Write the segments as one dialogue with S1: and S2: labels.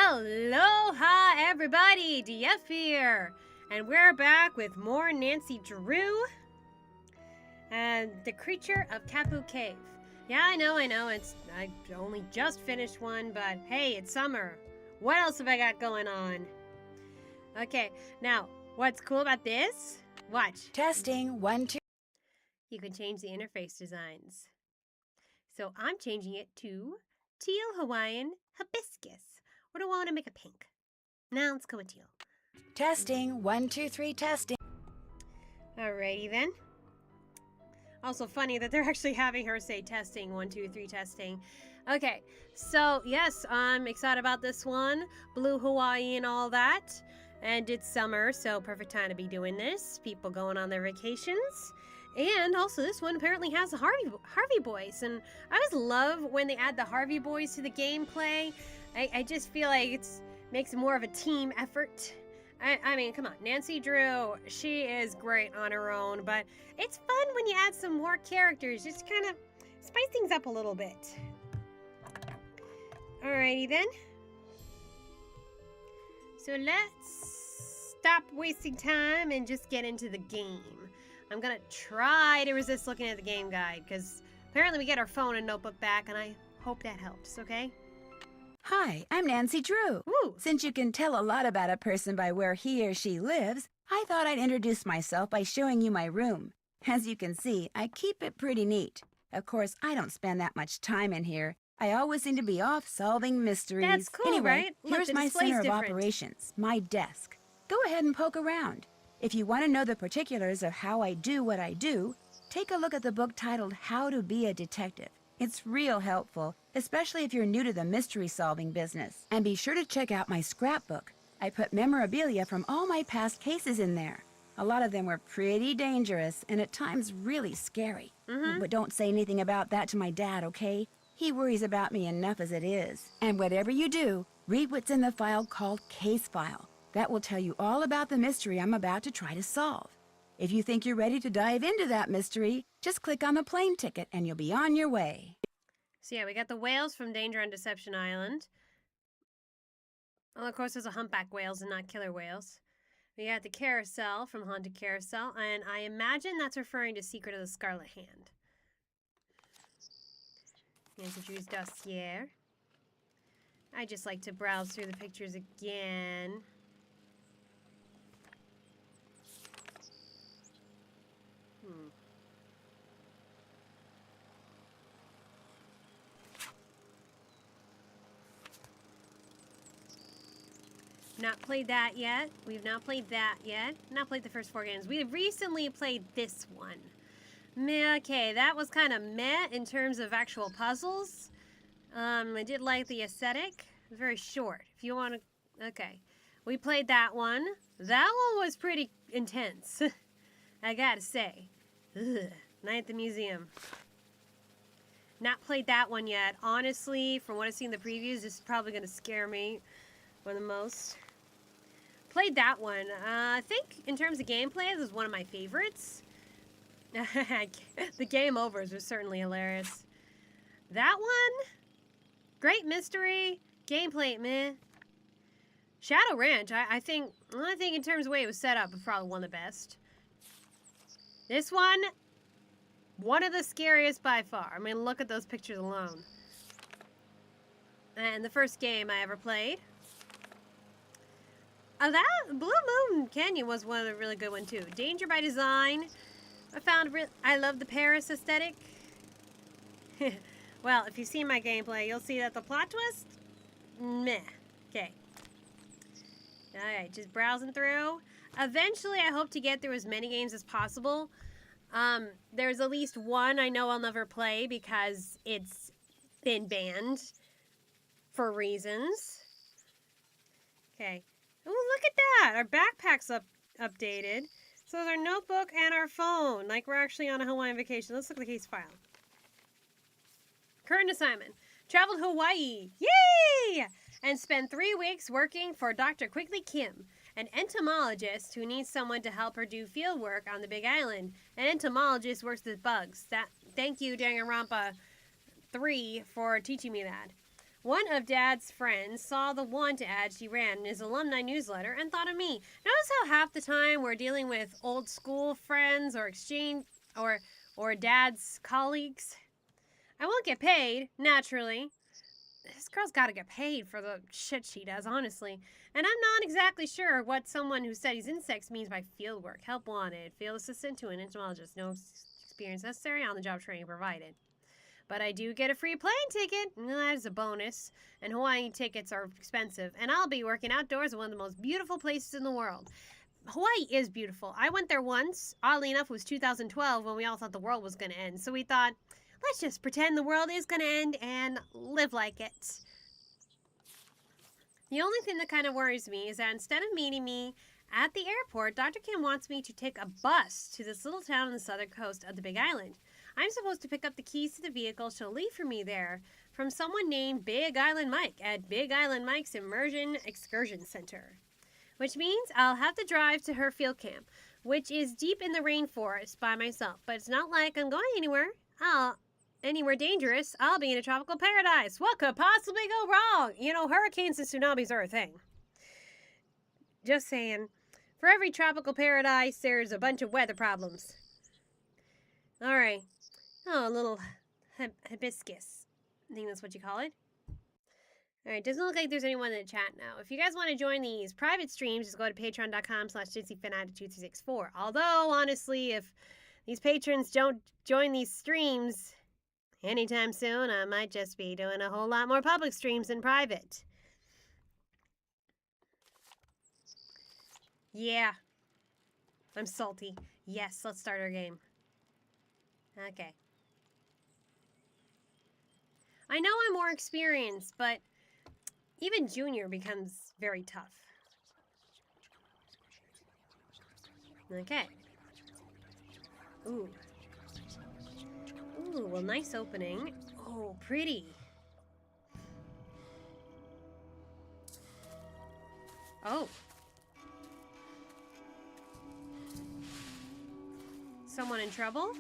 S1: Aloha, everybody! DF here, and we're back with more Nancy Drew and the Creature of Kapu Cave. Yeah, I know. I only just finished one, but hey, it's summer. What else have I got going on? Okay, now what's cool about this? Watch.
S2: Testing 1, 2.
S1: You can change the interface designs. So I'm changing it to teal Hawaiian hibiscus. Or do I want to make a pink? Now let's go with teal.
S2: Testing 1, 2, 3. Testing.
S1: Alrighty then. Also funny that they're actually having her say testing 1, 2, 3 testing. Okay, so yes, I'm excited about this one. Blue Hawaii and all that. And it's summer, so perfect time to be doing this. People going on their vacations. And also this one apparently has the Harvey Boys. And I always love when they add the Harvey Boys to the gameplay. I just feel like it makes more of a team effort. I mean, come on, Nancy Drew, she is great on her own, but it's fun when you add some more characters, just kind of spice things up a little bit. Alrighty then. So let's stop wasting time and just get into the game. I'm gonna try to resist looking at the game guide, because apparently we get our phone and notebook back, and I hope that helps, okay?
S2: Hi, I'm Nancy Drew.
S1: Woo!
S2: Since you can tell a lot about a person by where he or she lives, I thought I'd introduce myself by showing you my room. As you can see, I keep it pretty neat. Of course, I don't spend that much time in here. I always seem to be off solving mysteries.
S1: That's cool,
S2: anyway,
S1: right? Look,
S2: here's
S1: the
S2: my
S1: display's
S2: center of
S1: different.
S2: operations, my desk. Go ahead and poke around. If you want to know the particulars of how I do what I do, take a look at the book titled How to Be a Detective. It's real helpful, especially if you're new to the mystery-solving business. And be sure to check out my scrapbook. I put memorabilia from all my past cases in there. A lot of them were pretty dangerous and at times really scary. But don't say anything about that to my dad, okay? He worries about me enough as it is. And whatever you do, read what's in the file called Case File. That will tell you all about the mystery I'm about to try to solve. If you think you're ready to dive into that mystery, just click on the plane ticket and you'll be on your way.
S1: So yeah, we got the whales from Danger on Deception Island. Well, of course, those are humpback whales and not killer whales. We got the carousel from Haunted Carousel, and I imagine that's referring to Secret of the Scarlet Hand. Nancy Drew's dossier. I just like to browse through the pictures again. Not played that yet. We've not played that yet. Not played the first 4 games. We recently played this one. Meh, okay, that was kind of meh in terms of actual puzzles. I did like the aesthetic. It was very short. If you want to... Okay. We played that one. That one was pretty intense. I gotta say. Ugh. Night at the Museum. Not played that one yet. Honestly, from what I've seen in the previews, this is probably going to scare me more than most. Played that one. I think in terms of gameplay, this was one of my favorites. The game overs were certainly hilarious. That one, great mystery. Gameplay, meh. Shadow Ranch, I think in terms of the way it was set up, was probably one of the best. This one of the scariest by far. I mean, look at those pictures alone. And the first game I ever played. That Blue Moon Canyon was one of the really good one too. Danger by Design. I love the Paris aesthetic. Well, if you've seen my gameplay, you'll see that the plot twist, meh. Okay. Alright, just browsing through. Eventually, I hope to get through as many games as possible. There's at least one I know I'll never play because it's been banned for reasons. Okay. Oh, look at that! Our backpack's updated. So there's our notebook and our phone. Like we're actually on a Hawaiian vacation. Let's look at the case file. Current assignment. Travel to Hawaii. Yay! And spend 3 weeks working for Dr. Quigley Kim, an entomologist who needs someone to help her do field work on the Big Island. An entomologist works with bugs. Thank you, Danganronpa 3, for teaching me that. One of Dad's friends saw the want ad she ran in his alumni newsletter and thought of me. Notice how half the time we're dealing with old school friends or exchange or Dad's colleagues? I won't get paid, naturally. This girl's got to get paid for the shit she does, honestly. And I'm not exactly sure what someone who studies insects means by field work. Help wanted. Field assistant to an entomologist. No experience necessary. On-the-job training provided. But I do get a free plane ticket. That is a bonus. And Hawaii tickets are expensive. And I'll be working outdoors in one of the most beautiful places in the world. Hawaii is beautiful. I went there once. Oddly enough, it was 2012 when we all thought the world was going to end. So we thought, let's just pretend the world is going to end and live like it. The only thing that kind of worries me is that instead of meeting me at the airport, Dr. Kim wants me to take a bus to this little town on the southern coast of the Big Island. I'm supposed to pick up the keys to the vehicle she'll leave for me there from someone named Big Island Mike at Big Island Mike's Immersion Excursion Center. Which means I'll have to drive to her field camp, which is deep in the rainforest by myself. But it's not like I'm going anywhere dangerous. I'll be in a tropical paradise. What could possibly go wrong? You know, hurricanes and tsunamis are a thing. Just saying. For every tropical paradise, there's a bunch of weather problems. All right. Oh, a little hibiscus. I think that's what you call it. All right, doesn't look like there's anyone in the chat now. If you guys want to join these private streams, just go to patreon.com/DitsyFanatic2364. Although, honestly, if these patrons don't join these streams anytime soon, I might just be doing a whole lot more public streams than private. Yeah. I'm salty. Yes, let's start our game. Okay. I know I'm more experienced, but even Junior becomes very tough. Okay. Ooh. Ooh, well, nice opening. Oh, pretty. Oh. Someone in trouble?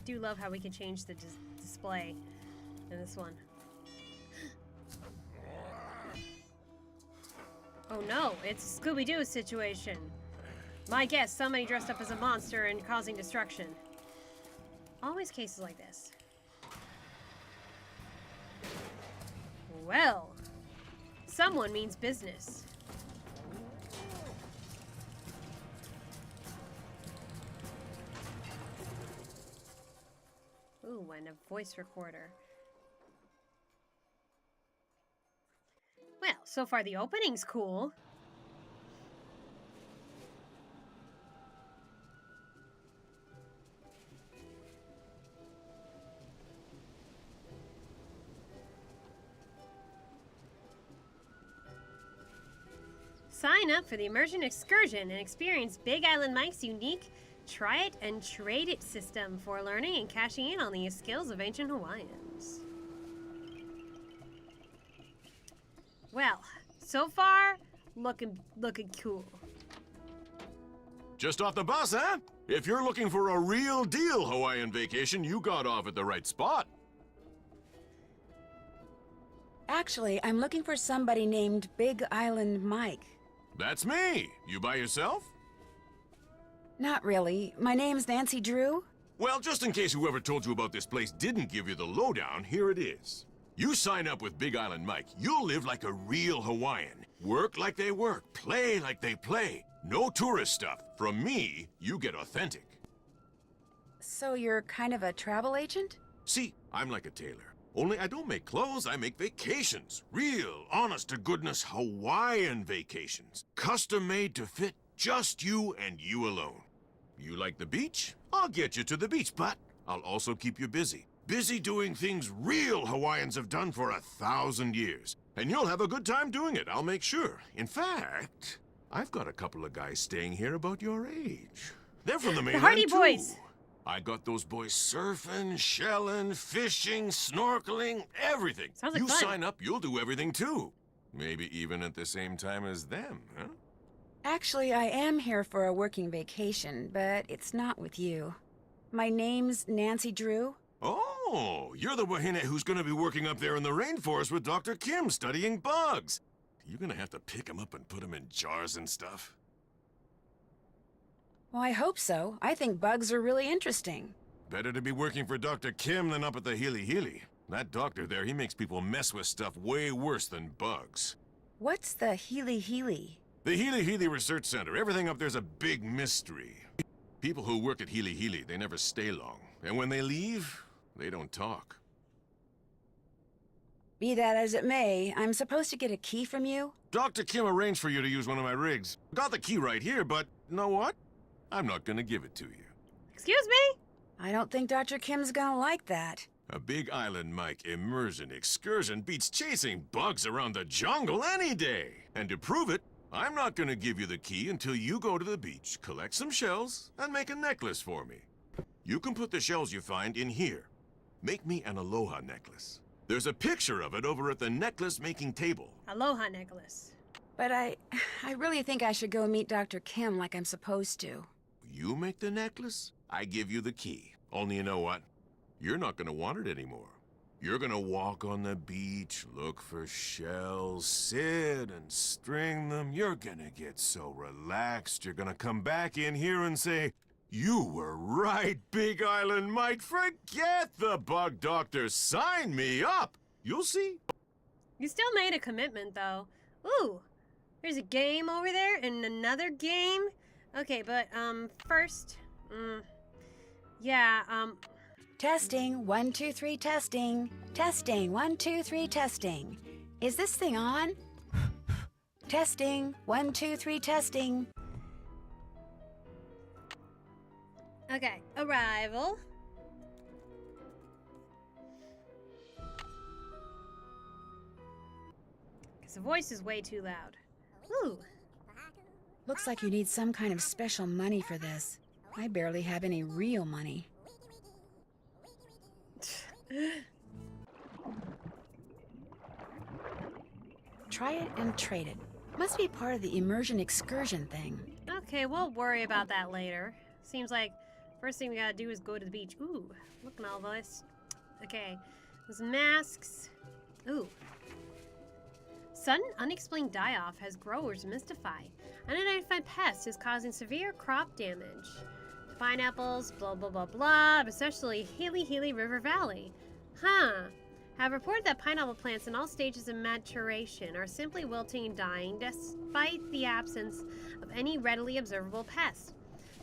S1: Do love how we can change the display in this one. Oh no, it's a Scooby-Doo situation. My guess, somebody dressed up as a monster and causing destruction. Always cases like this. Well, someone means business. Ooh, and a voice recorder. Well, so far the opening's cool. Sign up for the Immersion Excursion and experience Big Island Mike's unique Try It and Trade It system for learning and cashing in on the skills of ancient Hawaiians. Well, so far, looking cool.
S3: Just off the bus, huh? If you're looking for a real deal Hawaiian vacation, you got off at the right spot.
S2: Actually, I'm looking for somebody named Big Island Mike.
S3: That's me. You by yourself?
S2: Not really. My name's Nancy Drew.
S3: Well, just in case whoever told you about this place didn't give you the lowdown, here it is. You sign up with Big Island Mike, you'll live like a real Hawaiian. Work like they work, play like they play. No tourist stuff. From me, you get authentic.
S2: So you're kind of a travel agent?
S3: See, I'm like a tailor. Only I don't make clothes, I make vacations. Real, honest-to-goodness Hawaiian vacations. Custom-made to fit just you and you alone. You like the beach? I'll get you to the beach, but I'll also keep you busy. Busy doing things real Hawaiians have done for 1,000 years. And you'll have a good time doing it, I'll make sure. In fact, I've got a couple of guys staying here about your age. They're from the mainland,
S1: Hardy
S3: too.
S1: Boys.
S3: I got those boys surfing, shelling, fishing, snorkeling, everything.
S1: Sounds like
S3: you
S1: fun.
S3: sign up, you'll do everything too. Maybe even at the same time as them, huh?
S2: Actually, I am here for a working vacation, but it's not with you. My name's Nancy Drew.
S3: Oh, you're the wahine who's gonna be working up there in the rainforest with Dr. Kim studying bugs. You're gonna have to pick them up and put them in jars and stuff.
S2: Well, I hope so. I think bugs are really interesting.
S3: Better to be working for Dr. Kim than up at the Healy Healy. That doctor there, he makes people mess with stuff way worse than bugs.
S2: What's the Healy Healy?
S3: The Healy Healy Research Center, everything up there's a big mystery. People who work at Healy Healy, they never stay long. And when they leave, they don't talk.
S2: Be that as it may, I'm supposed to get a key from you?
S3: Dr. Kim arranged for you to use one of my rigs. Got the key right here, but you know what? I'm not gonna give it to you.
S1: Excuse me?
S2: I don't think Dr. Kim's gonna like that.
S3: A Big Island Mike immersion excursion beats chasing bugs around the jungle any day. And to prove it, I'm not gonna give you the key until you go to the beach, collect some shells, and make a necklace for me. You can put the shells you find in here. Make me an Aloha necklace. There's a picture of it over at the necklace-making table.
S1: Aloha necklace.
S2: But I really think I should go meet Dr. Kim like I'm supposed to.
S3: You make the necklace, I give you the key. Only you know what? You're not gonna want it anymore. You're gonna walk on the beach, look for shells, sit and string them. You're gonna get so relaxed, you're gonna come back in here and say, "You were right, Big Island Mike. Forget the bug doctor. Sign me up." You'll see.
S1: You still made a commitment, though. Ooh, there's a game over there and another game. Okay, but, first,
S2: Testing, 1, 2, 3, testing. Testing, 1, 2, 3, testing. Is this thing on? Testing, 1, 2, 3, testing.
S1: okay, arrival. Because the voice is way too loud. Ooh.
S2: Looks like you need some kind of special money for this. I barely have any real money. Try it and trade it. Must be part of the immersion excursion thing.
S1: Okay, we'll worry about that later. Seems like first thing we gotta do is go to the beach. Ooh, look at all this. Okay, those masks. Ooh. Sudden unexplained die-off has growers mystified. Unidentified pest is causing severe crop damage. Pineapples, blah blah blah blah, especially Healy Healy River Valley. Have reported that pineapple plants in all stages of maturation are simply wilting and dying despite the absence of any readily observable pest.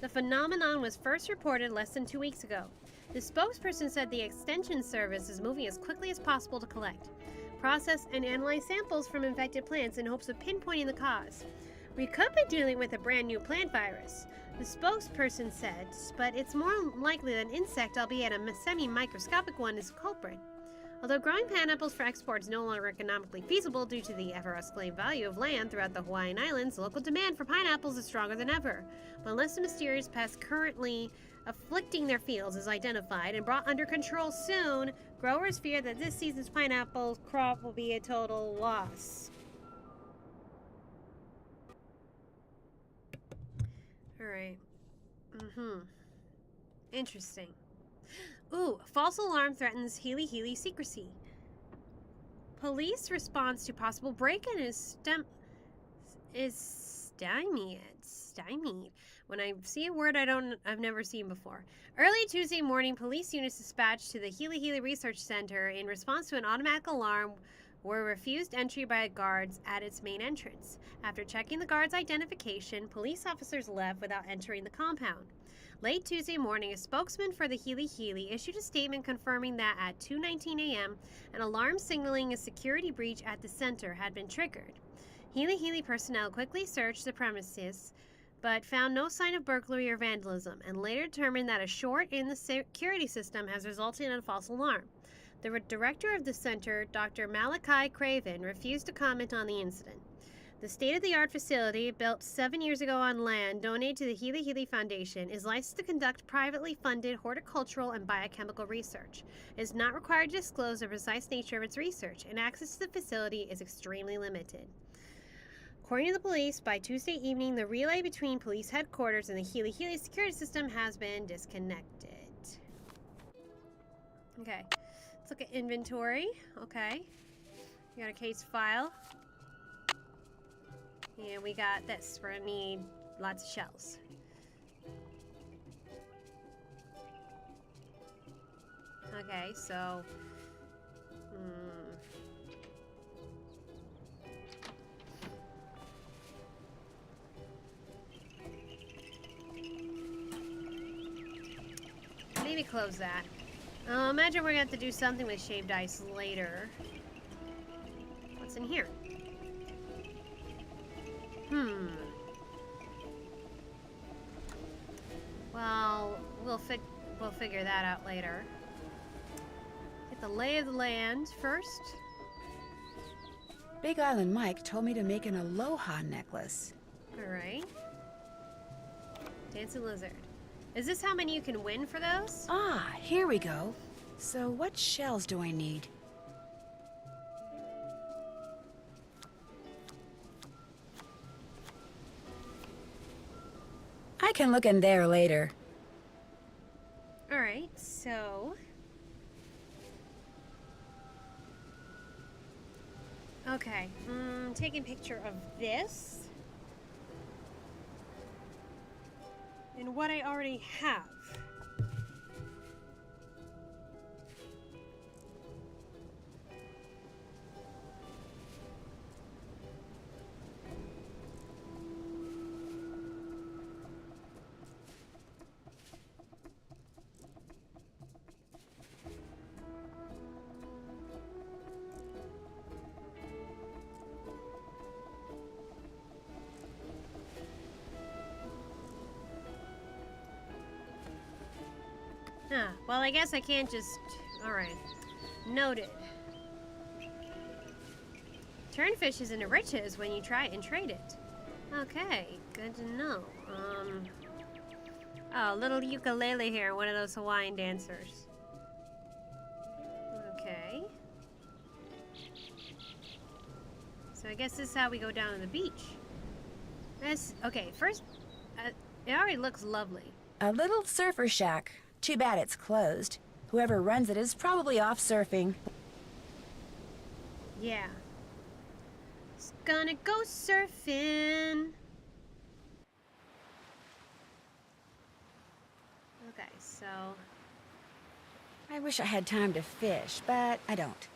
S1: The phenomenon was first reported less than 2 weeks ago. The spokesperson said the extension service is moving as quickly as possible to collect, process, and analyze samples from infected plants in hopes of pinpointing the cause. We could be dealing with a brand new plant virus, the spokesperson said, but it's more likely that an insect, albeit a semi-microscopic one, is the culprit. Although growing pineapples for export is no longer economically feasible due to the ever-escalating value of land throughout the Hawaiian Islands, local demand for pineapples is stronger than ever. But unless the mysterious pest currently afflicting their fields is identified and brought under control soon, growers fear that this season's pineapple crop will be a total loss. Alright. Interesting. Ooh, false alarm threatens Healy Healy secrecy. Police response to possible break-in is stymied. When I see a word I've never seen before. Early Tuesday morning, police units dispatched to the Healy Healy Research Center in response to an automatic alarm were refused entry by guards at its main entrance. After checking the guard's identification, police officers left without entering the compound. Late Tuesday morning, a spokesman for the Healy Healy issued a statement confirming that at 2:19 a.m., an alarm signaling a security breach at the center had been triggered. Healy Healy personnel quickly searched the premises, but found no sign of burglary or vandalism, and later determined that a short in the security system has resulted in a false alarm. The director of the center, Dr. Malachi Craven, refused to comment on the incident. The state-of-the-art facility, built 7 years ago on land donated to the Healy Healy Foundation, is licensed to conduct privately funded horticultural and biochemical research. It is not required to disclose the precise nature of its research, and access to the facility is extremely limited. According to the police, by Tuesday evening, the relay between police headquarters and the Healy Healy security system has been disconnected. Okay. Let's look at inventory. Okay. We got a case file. And we got this. We're gonna need lots of shells. Okay, so... maybe close that. Imagine we're gonna have to do something with shaved ice later. What's in here? Well, we'll figure that out later. Get the lay of the land first.
S2: Big Island Mike told me to make an Aloha necklace.
S1: Alright. Dancing lizard. Is this how many you can win for those?
S2: Ah, here we go. So what shells do I need? I can look in there later.
S1: Alright, so... okay, taking a picture of this. And what I already have. Ah, well, I guess I can't just... alright. Noted. Turnfish is in the riches when you try and trade it. Okay, good to know. Oh, little ukulele here, one of those Hawaiian dancers. Okay. So I guess this is how we go down to the beach. Okay, first, it already looks lovely.
S2: A little surfer shack. Too bad it's closed. Whoever runs it is probably off surfing.
S1: Yeah. Just gonna go surfing. Okay, so...
S2: I wish I had time to fish, but I don't.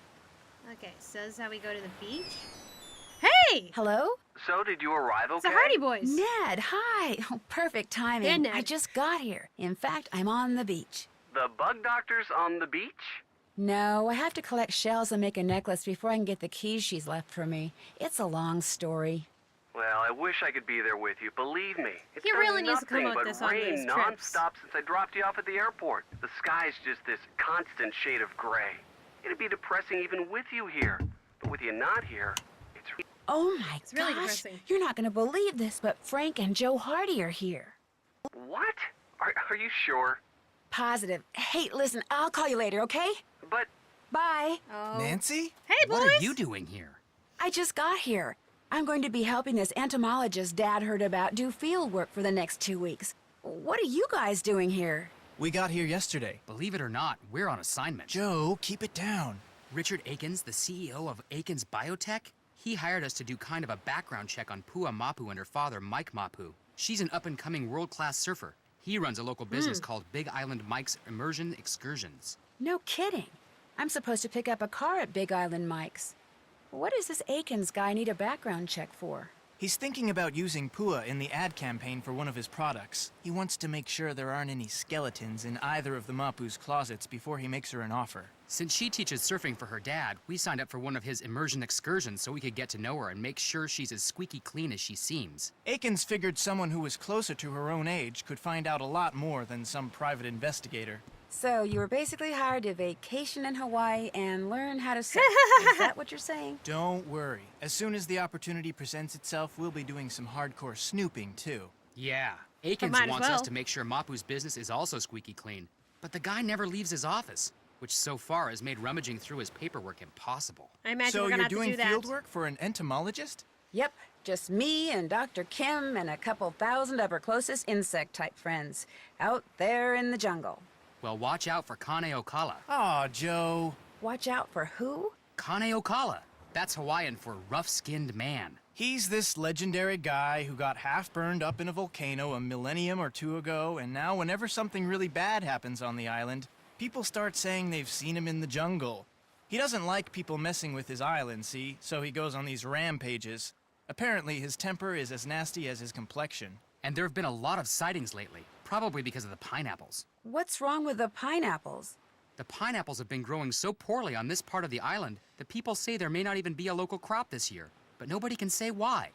S1: okay, so this is how we go to the beach. Hey!
S2: Hello?
S4: So, did you arrive okay?
S1: It's the Hardy Boys.
S2: Ned, hi! Oh, perfect timing.
S1: Yeah, Ned.
S2: I just got here. In fact, I'm on the beach.
S4: The bug doctor's on the beach?
S2: No, I have to collect shells and make a necklace before I can get the keys she's left for me. It's a long story.
S4: Well, I wish I could be there with you, believe me. It's
S1: He
S4: done
S1: really needs to come
S4: nothing
S1: up with
S4: but
S1: this on
S4: rain
S1: his trips.
S4: nonstop since I dropped you off at the airport. The sky's just this constant shade of gray. It'd be depressing even with you here. But with you not here, it's...
S2: Oh my
S1: It's really
S2: gosh!
S1: depressing.
S2: You're not going to believe this, but Frank and Joe Hardy are here.
S4: What? Are you sure?
S2: Positive. Hey, listen, I'll call you later, okay?
S4: But...
S2: Bye.
S1: Oh.
S5: Nancy?
S1: Hey, boys!
S5: What are you doing here?
S2: I just got here. I'm going to be helping this entomologist Dad heard about do field work for the next 2 weeks. What are you guys doing here?
S5: We got here yesterday.
S6: Believe it or not, we're on assignment.
S5: Joe, keep it down.
S6: Richard Akins, the CEO of Akins Biotech, he hired us to do kind of a background check on Pua Mapu and her father, Mike Mapu. She's an up-and-coming world-class surfer. He runs a local business called Big Island Mike's Immersion Excursions.
S2: No kidding. I'm supposed to pick up a car at Big Island Mike's. What does this Akins guy need a background check for?
S5: He's thinking about using Pua in the ad campaign for one of his products. He wants to make sure there aren't any skeletons in either of the Mapu's closets before he makes her an offer.
S6: Since she teaches surfing for her dad, we signed up for one of his immersion excursions so we could get to know her and make sure she's as squeaky clean as she seems.
S5: Akins figured someone who was closer to her own age could find out a lot more than some private investigator.
S2: So you were basically hired to vacation in Hawaii and learn how to surf. Is that what you're saying?
S5: Don't worry. As soon as the opportunity presents itself, we'll be doing some hardcore snooping, too.
S6: Yeah, Akins
S1: might as
S6: wants us
S1: well.
S6: to make sure Mapu's business is also squeaky clean. But the guy never leaves his office, which so far has made rummaging through his paperwork impossible.
S1: I imagine
S5: So
S1: we're gonna
S5: you're
S1: have to
S5: doing
S1: do that.
S5: field work for an entomologist?
S2: Yep, just me and Dr. Kim and a couple thousand of her closest insect-type friends out there in the jungle.
S6: Well, watch out for Kane Okala.
S5: Aw, Joe.
S2: Watch out for who?
S6: Kane Okala. That's Hawaiian for rough-skinned man.
S5: He's this legendary guy who got half burned up in a volcano a millennium or two ago, and now whenever something really bad happens on the island, people start saying they've seen him in the jungle. He doesn't like people messing with his island, see, so he goes on these rampages. Apparently, his temper is as nasty as his complexion.
S6: And there have been a lot of sightings lately, probably because of the pineapples.
S2: What's wrong with the pineapples?
S6: The pineapples have been growing so poorly on this part of the island that people say there may not even be a local crop this year. But nobody can say why.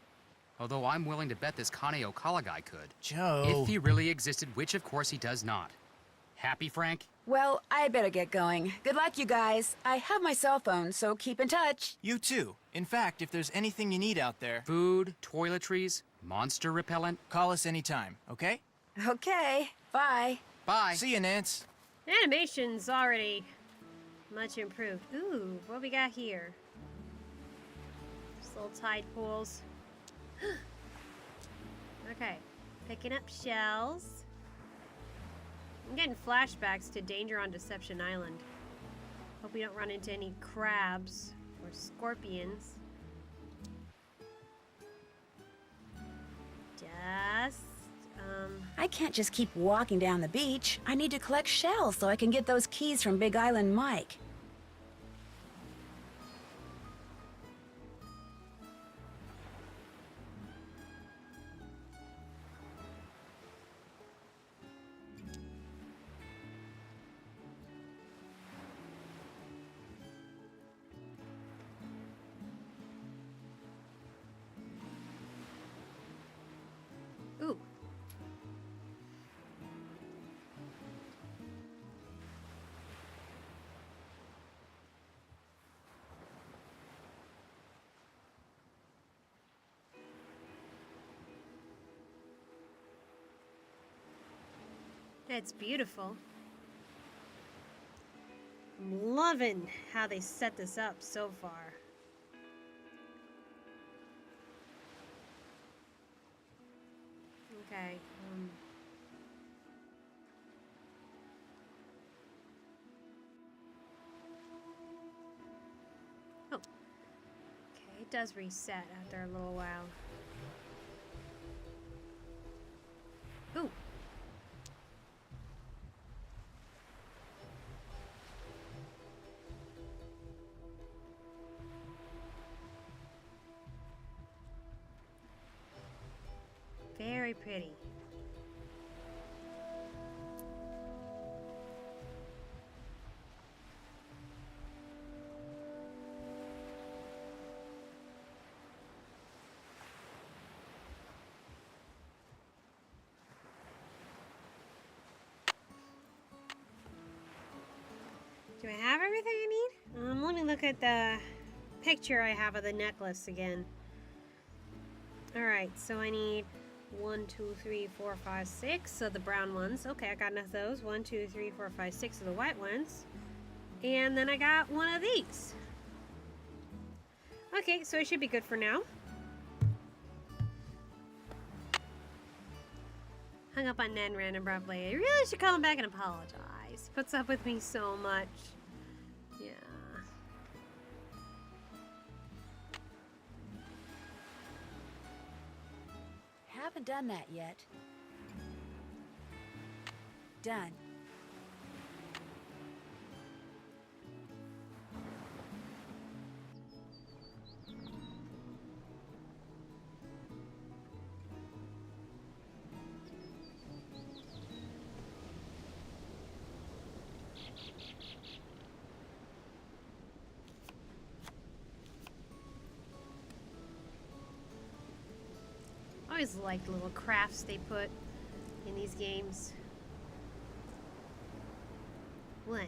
S6: Although I'm willing to bet this Kane Okala guy could.
S5: Joe.
S6: If he really existed, which of course he does not. Happy, Frank?
S2: Well, I better get going. Good luck, you guys. I have my cell phone, so keep in touch.
S5: You too. In fact, if there's anything you need out there,
S6: Food, toiletries, monster repellent.
S5: call us anytime, okay?
S2: Okay, bye.
S6: Bye.
S5: See you, Nance.
S1: Animation's already much improved. Ooh, what we got here? Just little tide pools. Okay, picking up shells. I'm getting flashbacks to Danger on Deception Island. Hope we don't run into any crabs or scorpions. Dust.
S2: I can't just keep walking down the beach. I need to collect shells so I can get those keys from Big Island Mike.
S1: Ooh. It's beautiful. I'm loving how they set this up so far. Okay. Oh. Okay, it does reset after a little while. Ooh. Very pretty. Do I have everything I need? Let me look at the picture I have of the necklace again. Alright, so I need 1, 2, 3, 4, 5, 6 of the brown ones. Okay, I got enough of those. 1, 2, 3, 4, 5, 6 of the white ones. And then I got one of these. Okay, so it should be good for now. Hung up on Ned and ran abruptly. I really should call him back and apologize. He puts up with me so much. Yeah.
S2: Haven't done that yet. Done.
S1: I always like the little crafts they put in these games. 1,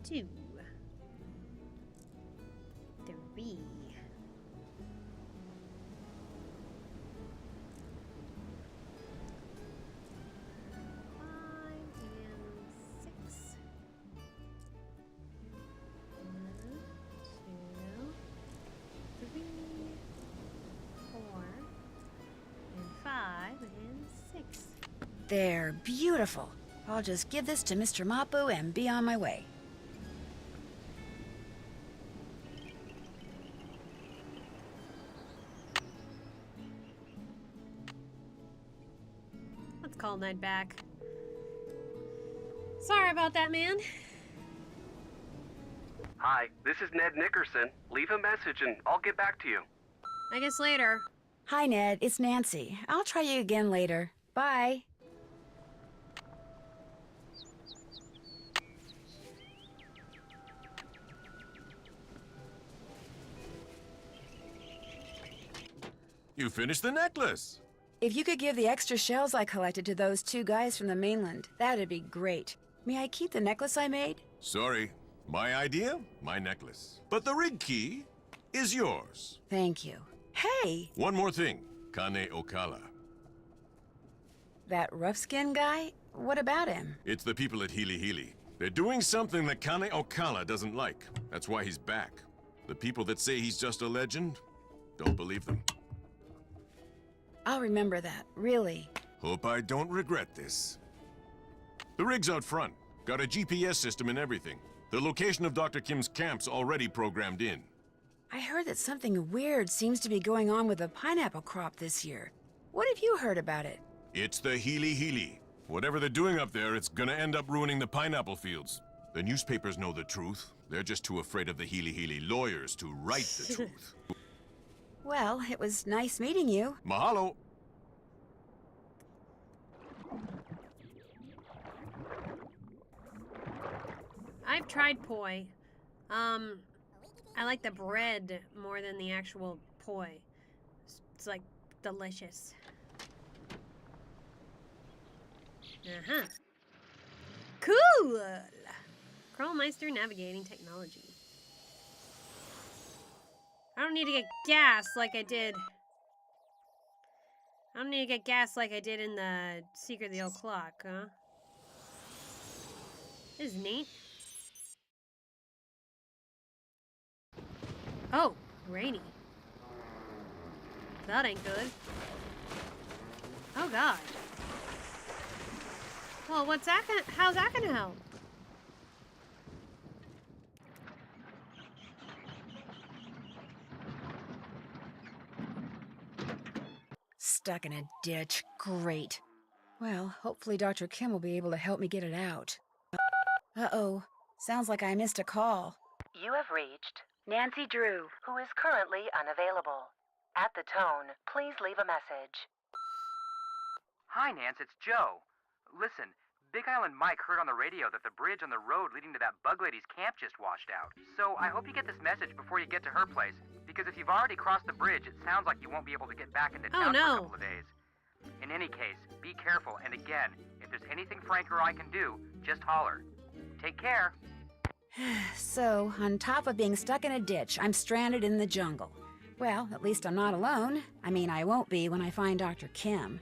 S1: 2, 3. 5 and 6. 1, 2, 3, 4, and 5, and 6.
S2: They're beautiful. I'll just give this to Mr. Mapu and be on my way.
S1: Let's call Ned back. Sorry about that, man.
S4: Hi, this is Ned Nickerson. Leave a message and I'll get back to you.
S1: I guess later.
S2: Hi, Ned. It's Nancy. I'll try you again later. Bye.
S3: You finished the necklace.
S2: If you could give the extra shells I collected to those 2 guys from the mainland, that'd be great. May I keep the necklace I made?
S3: Sorry. My idea, my necklace. But the rig key is yours.
S2: Thank you. Hey!
S3: One more thing. Kane Okala.
S2: That rough-skinned guy? What about him?
S3: It's the people at Hili Hili. They're doing something that Kane Okala doesn't like. That's why he's back. The people that say he's just a legend, don't believe them.
S2: I'll remember that, really.
S3: Hope I don't regret this. The rig's out front. Got a GPS system and everything. The location of Dr. Kim's camp's already programmed in.
S2: I heard that something weird seems to be going on with the pineapple crop this year. What have you heard about it?
S3: It's the Hili Hili. Whatever they're doing up there, it's gonna end up ruining the pineapple fields. The newspapers know the truth. They're just too afraid of the Hili Hili lawyers to write the truth.
S2: Well, it was nice meeting you.
S3: Mahalo.
S1: I've tried poi. I like the bread more than the actual poi. It's like delicious. Uh-huh. Cool! Crawlmeister navigating technology. I don't need to get gas like I did. I don't need to get gas like I did in the Secret of the Old Clock, huh? This is neat. Oh, rainy. That ain't good. Oh god. Well, what's that gonna, how's that gonna help?
S2: Stuck in a ditch. Great. Well, hopefully Dr. Kim will be able to help me get it out. Uh-oh. Sounds like I missed a call.
S7: You have reached
S2: Nancy Drew.
S7: who is currently unavailable. At the tone, please leave a message.
S6: Hi, Nance, it's Joe. Listen, Big Island Mike heard on the radio that the bridge on the road leading to that bug lady's camp just washed out. So I hope you get this message before you get to her place, because if you've already crossed the bridge, it sounds like you won't be able to get back into town for a couple of days. In any case, be careful, and again, if there's anything Frank or I can do, just holler. Take care.
S2: So, on top of being stuck in a ditch, I'm stranded in the jungle. Well, at least I'm not alone. I mean, I won't be when I find Dr. Kim.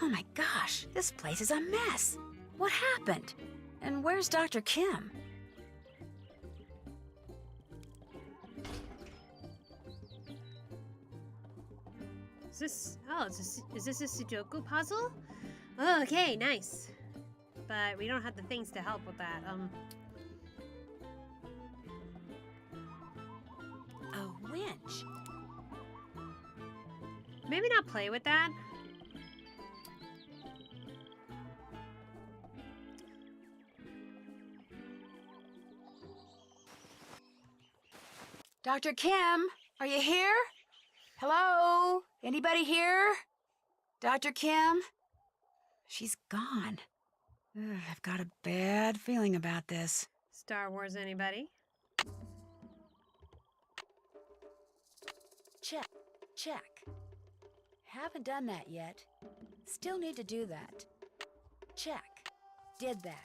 S2: Oh my gosh, this place is a mess. What happened? And where's Dr. Kim?
S1: Is this, oh, is this a Sudoku puzzle? Oh, okay, nice. But we don't have the things to help with that.
S2: A winch.
S1: Maybe not play with that.
S2: Dr. Kim, are you here? Hello? Anybody here? Dr. Kim? She's gone. Ugh, I've got a bad feeling about this.
S1: Star Wars, anybody?
S2: Check. Check. Haven't done that yet. Still need to do that. Check. Did that.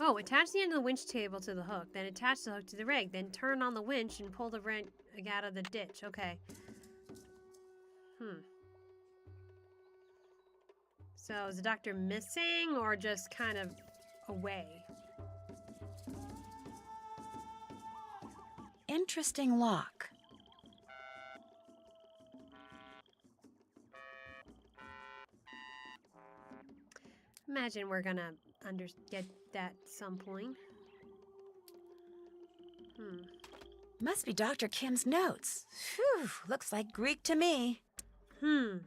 S1: Oh, attach the end of the winch table to the hook, then attach the hook to the rig, then turn on the winch and pull the rig out of the ditch. Okay. So is the doctor missing or just kind of away?
S2: Interesting lock.
S1: Imagine we're gonna get that some point.
S2: Must be Dr. Kim's notes. Phew, looks like Greek to me.
S1: Make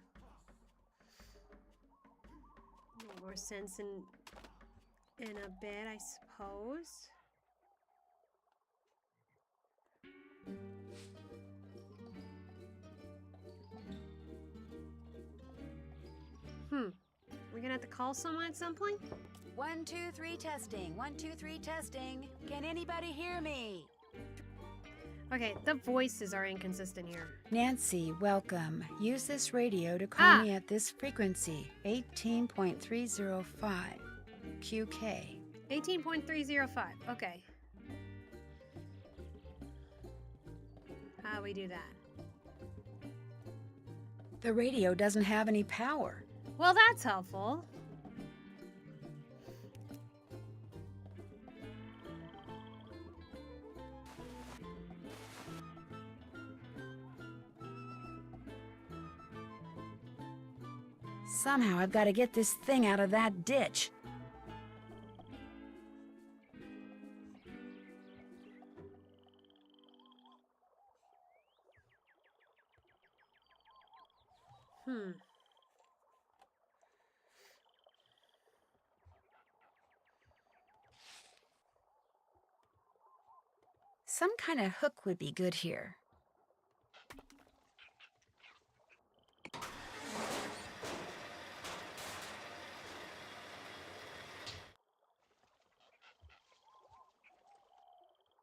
S1: more sense in a bit, I suppose. We're gonna have to call someone at some point?
S2: 1, 2, 3 testing. 1, 2, 3 testing. Can anybody hear me?
S1: Okay, the voices are inconsistent here.
S2: Nancy, welcome. Use this radio to call me at this frequency, 18.305 QK.
S1: 18.305. Okay. How do we do that?
S2: The radio doesn't have any power.
S1: Well, that's helpful.
S2: Somehow I've got to get this thing out of that ditch. Some kind of hook would be good here.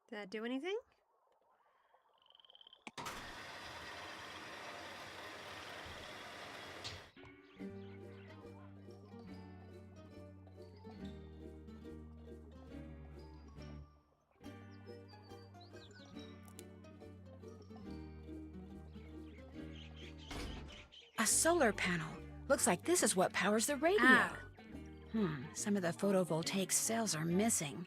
S1: Did that do anything?
S2: A solar panel. Looks like this is what powers the radio.
S1: Ah.
S2: Some of the photovoltaic cells are missing.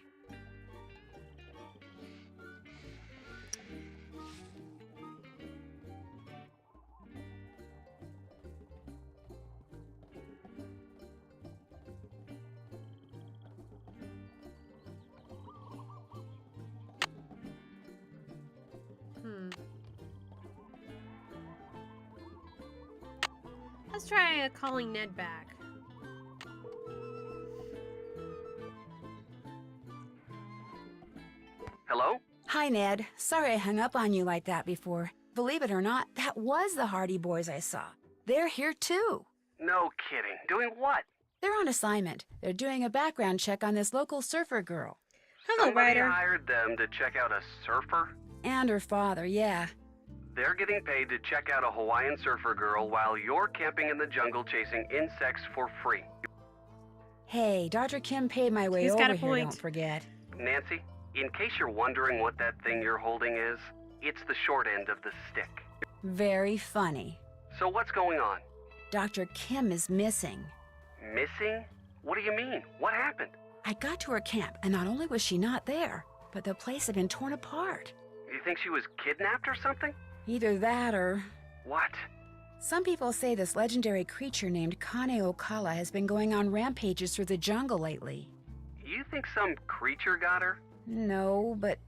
S1: Let's try calling Ned back.
S4: Hello?
S2: Hi, Ned. Sorry I hung up on you like that before. Believe it or not, that was the Hardy Boys I saw. They're here too.
S4: No kidding. Doing what?
S2: They're on assignment. They're doing a background check on this local surfer girl.
S1: Hello,
S4: Somebody
S1: Ryder.
S4: hired them to check out a surfer?
S2: And her father, yeah.
S4: They're getting paid to check out a Hawaiian surfer girl while you're camping in the jungle chasing insects for free.
S2: Hey, Dr. Kim paid my way
S1: He's got
S2: over
S1: a
S2: here,
S1: point.
S2: don't forget.
S4: Nancy, in case you're wondering what that thing you're holding is, it's the short end of the stick.
S2: Very funny.
S4: So what's going on?
S2: Dr. Kim is missing.
S4: Missing? What do you mean? What happened?
S2: I got to her camp, and not only was she not there, but the place had been torn apart.
S4: You think she was kidnapped or something?
S2: Either that or...
S4: What?
S2: Some people say this legendary creature named Kane Okala has been going on rampages through the jungle lately.
S4: You think some creature got her?
S2: No, but...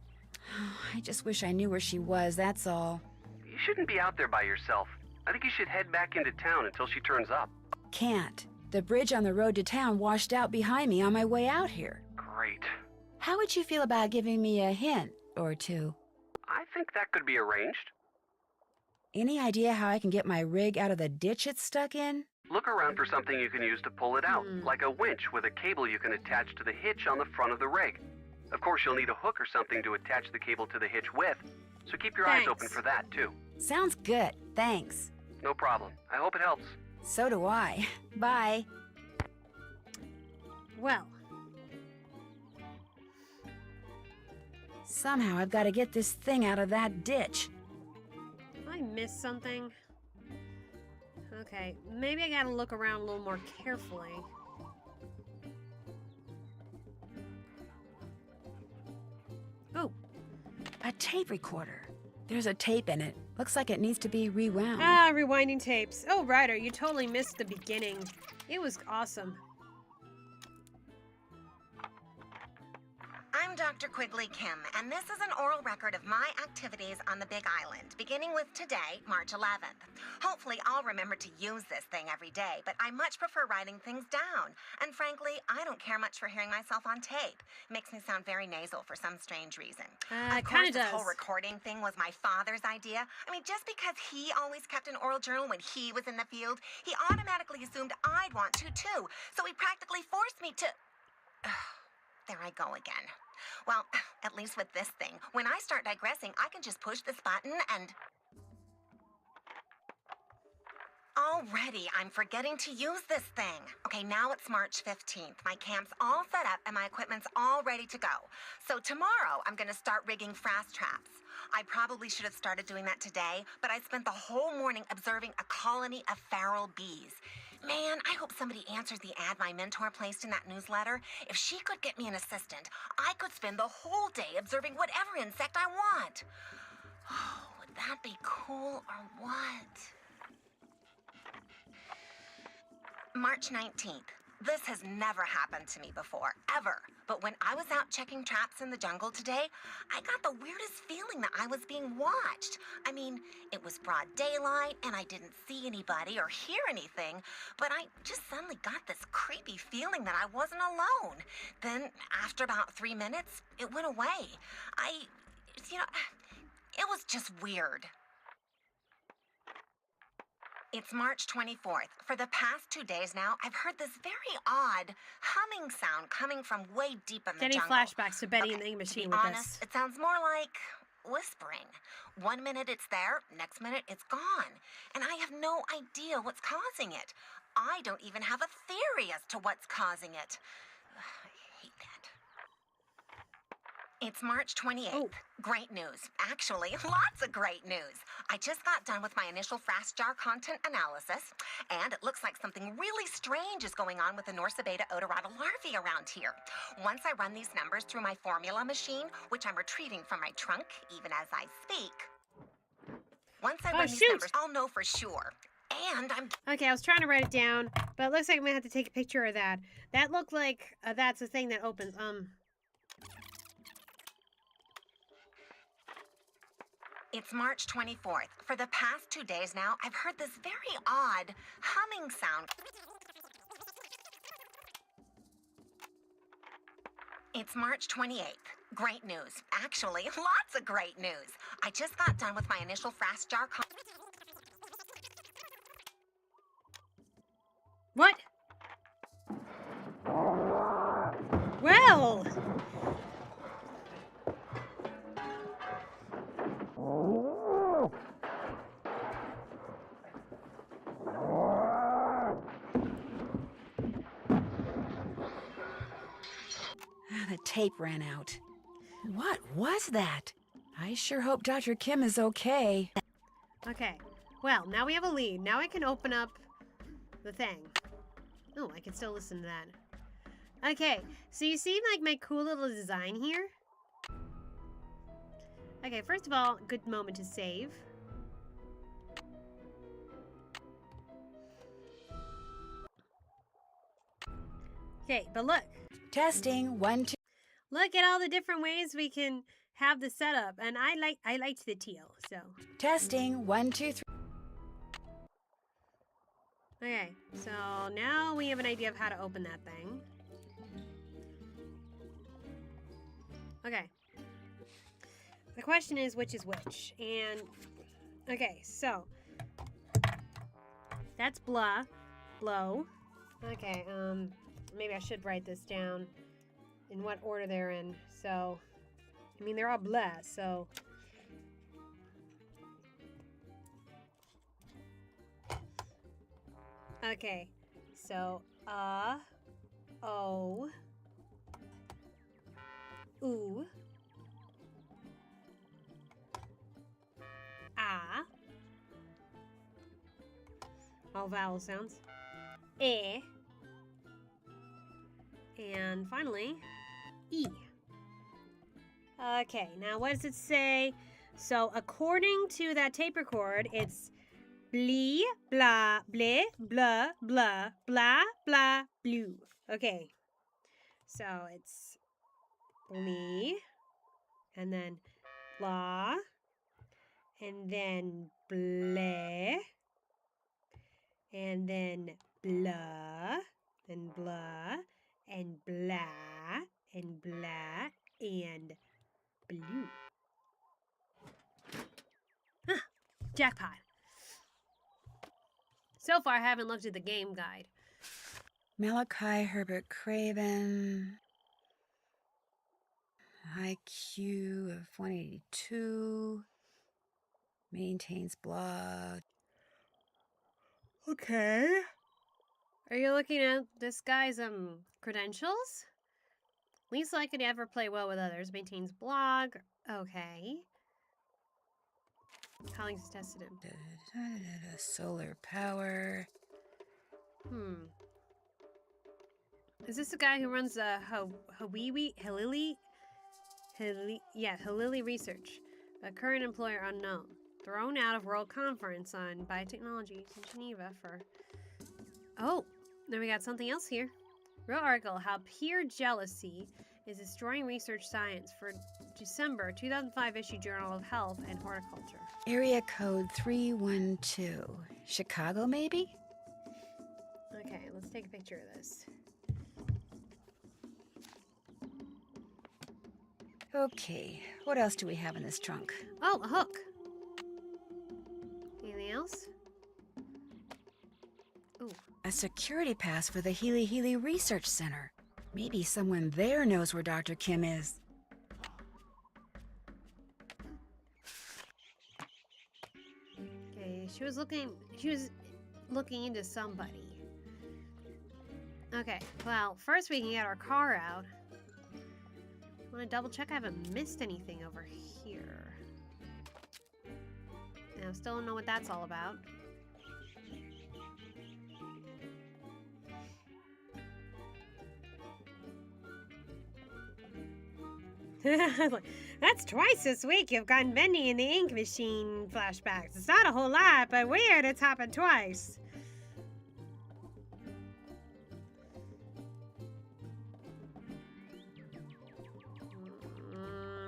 S2: I just wish I knew where she was, that's all.
S4: You shouldn't be out there by yourself. I think you should head back into town until she turns up.
S2: Can't. The bridge on the road to town washed out behind me on my way out here.
S4: Great.
S2: How would you feel about giving me a hint or two?
S4: I think that could be arranged.
S2: Any idea how I can get my rig out of the ditch it's stuck in?
S4: Look around for something you can use to pull it out, like a winch with a cable you can attach to the hitch on the front of the rig. Of course, you'll need a hook or something to attach the cable to the hitch with, so keep your eyes open for that, too.
S2: Sounds good, thanks.
S4: No problem. I hope it helps.
S2: So do I. Bye.
S1: Well,
S2: Somehow I've got to get this thing out of that ditch.
S1: I missed something. Okay, maybe I gotta look around a little more carefully. Oh.
S2: A tape recorder. There's a tape in it. Looks like it needs to be rewound.
S1: Ah, rewinding tapes. Oh, Ryder, you totally missed the beginning. It was awesome.
S8: I'm Dr. Quigley Kim, and this is an oral record of my activities on the Big Island, beginning with today, March 11th. Hopefully, I'll remember to use this thing every day, but I much prefer writing things down. And frankly, I don't care much for hearing myself on tape. It makes me sound very nasal for some strange reason.
S1: It
S8: Of course,
S1: kinda
S8: this
S1: does.
S8: whole recording thing was my father's idea. I mean, just because he always kept an oral journal when he was in the field, he automatically assumed I'd want to too. So he practically forced me to... There I go again. Well, at least with this thing, when I start digressing, I can just push this button and... Already, I'm forgetting to use this thing. Okay, now it's March 15th. My camp's all set up and my equipment's all ready to go. So tomorrow, I'm gonna start rigging fast traps. I probably should have started doing that today, but I spent the whole morning observing a colony of feral bees. Man, I hope somebody answers the ad my mentor placed in that newsletter. If she could get me an assistant, I could spend the whole day observing whatever insect I want. Oh, would that be cool or what? March 19th. This has never happened to me before, ever. But when I was out checking traps in the jungle today, I got the weirdest feeling that I was being watched. I mean, it was broad daylight, and I didn't see anybody or hear anything, but I just suddenly got this creepy feeling that I wasn't alone. Then, after about 3 minutes, it went away. It was just weird. It's March 24th. For the past 2 days now, I've heard this very odd humming sound coming from way deep in the
S1: Getting
S8: jungle.
S1: flashbacks to Betty and the
S8: Okay,
S1: Ink
S8: to
S1: Machine
S8: be
S1: with
S8: honest,
S1: this.
S8: it sounds more like whispering. 1 minute it's there, next minute it's gone. And I have no idea what's causing it. I don't even have a theory as to what's causing it. I hate that. It's March 28th.
S1: Oh.
S8: Great news. Actually, lots of great news. I just got done with my initial fast jar content analysis, and it looks like something really strange is going on with the Norsa beta odorata larvae around here. Once I run these numbers through my formula machine, which I'm retrieving from my trunk even as I speak, once I run these
S1: shoot.
S8: numbers, I'll know for sure. And I'm...
S1: Okay, I was trying to write it down, but it looks like I'm gonna have to take a picture of that. That looked like that's the thing that opens.
S8: It's March 24th. For the past 2 days now, I've heard this very odd humming sound. It's March 28th. Great news. Actually, lots of great news. I just got done with my initial fast jar
S1: What? Well.
S2: The tape ran out. What was that? I sure hope Dr. Kim is okay.
S1: Okay. Well, now we have a lead. Now I can open up the thing. Oh, I can still listen to that. Okay, so you see like my cool little design here? Okay, first of all, good moment to save. Okay, but look.
S2: Testing, 1, 2.
S1: Look at all the different ways we can have the setup, and I liked the teal, so.
S2: Testing, 1, 2, 3.
S1: Okay, so now we have an idea of how to open that thing. Okay. The question is which is which, and okay, so that's blah, blow. Okay, maybe I should write this down in what order they're in. So, I mean, they're all blah, so. Okay, so, o, oo, all vowel sounds, e, and finally, e. Okay, now what does it say? So according to that tape record, it's blee, blah, bleh, blah, blah, blah, blah, blue. Okay, so it's Blee. And then blah. And then bleh. And then blah. And blah. And blah. And blah. And blue. Huh. Jackpot. So far, I haven't looked at the game guide.
S2: Malachi Herbert Craven. IQ of 182. Maintains blog.
S1: Okay. Are you looking at this guy's credentials? Least likely to ever play well with others. Maintains blog. Okay. Colleagues tested him.
S2: Solar power.
S1: Is this the guy who runs Halili Research? A current employer unknown. Thrown out of World Conference on Biotechnology in Geneva for... Oh, then we got something else here. Real article, How Peer Jealousy is Destroying Research Science for December 2005 issue Journal of Health and Horticulture.
S2: Area code 312. Chicago, maybe?
S1: Okay, let's take a picture of this.
S2: Okay, what else do we have in this trunk?
S1: Oh, a hook. Anything else? Ooh.
S2: A security pass for the Healy Research Center. Maybe someone there knows where Dr. Kim is.
S1: Okay, she was looking into somebody. Okay, well, first we can get our car out. I want to double check I haven't missed anything over here. Now, still don't know what that's all about. That's twice this week you've gotten Bendy in the ink machine flashbacks. It's not a whole lot, but weird it's happened twice.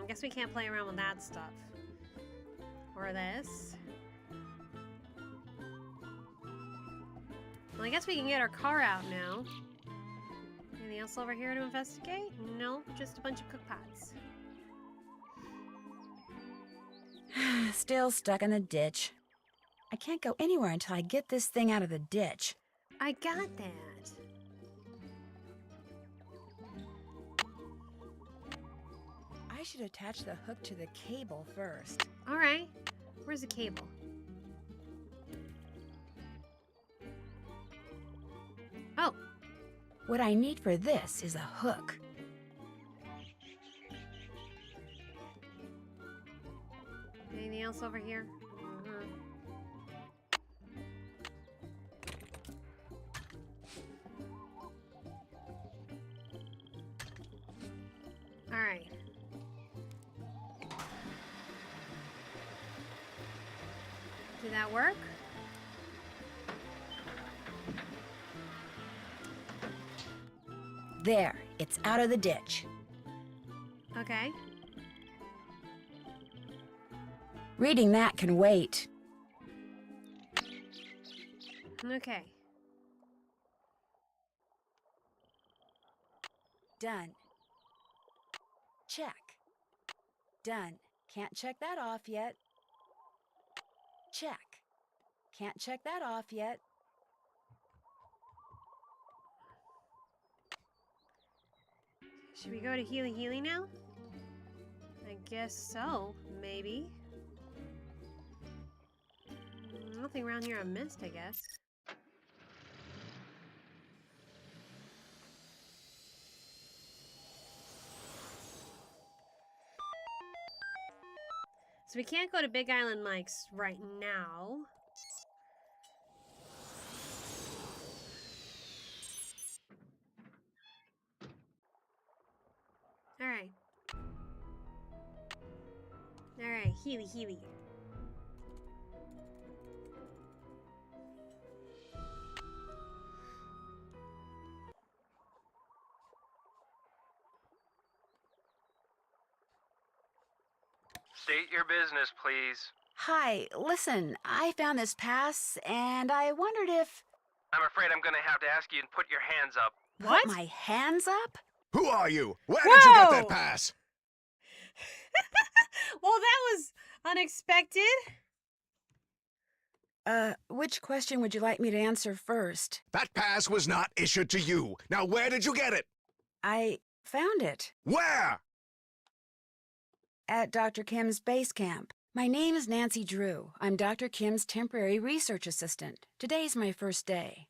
S1: Guess we can't play around with that stuff. Or this. Well, I guess we can get our car out now. Anything else over here to investigate? No, just a bunch of cookpots.
S2: Still stuck in the ditch. I can't go anywhere until I get this thing out of the ditch.
S1: I got that.
S2: I should attach the hook to the cable first.
S1: All right. Where's the cable? Oh.
S2: What I need for this is a hook.
S1: Anything else over here? All right. Did that work?
S2: There, it's out of the ditch.
S1: Okay.
S2: Reading that can wait.
S1: Okay.
S2: Done. Check. Done. Can't check that off yet. Check. Can't check that off yet.
S1: Should we go to Healy now? I guess so, maybe. Nothing around here I missed, I guess. So we can't go to Big Island Mike's right now. Alright. Alright, Healy.
S9: State your business, please.
S2: Hi, listen, I found this pass, and I wondered if...
S9: I'm afraid I'm gonna have to ask you to put your hands up.
S1: What?
S2: Put my hands up?
S3: Who are you? Where did you get that
S1: Whoa!
S3: pass?
S1: Well, that was unexpected.
S2: Which question would you like me to answer first?
S3: That pass was not issued to you. Now, where did you get it?
S2: I found it
S3: Where?
S2: at Dr. Kim's base camp. My name is Nancy Drew. I'm Dr. Kim's temporary research assistant. Today's my first day.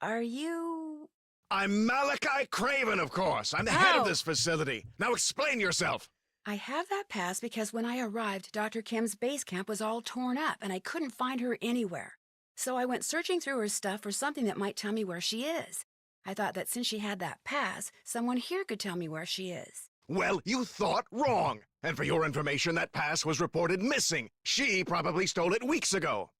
S2: Are you...
S3: I'm Malachi Craven, of course. I'm the head
S1: Oh.
S3: of this facility. Now explain yourself.
S2: I have that pass because when I arrived, Dr. Kim's base camp was all torn up and I couldn't find her anywhere. So I went searching through her stuff for something that might tell me where she is. I thought that since she had that pass, someone here could tell me where she is.
S3: Well, you thought wrong. And for your information, that pass was reported missing. She probably stole it weeks ago.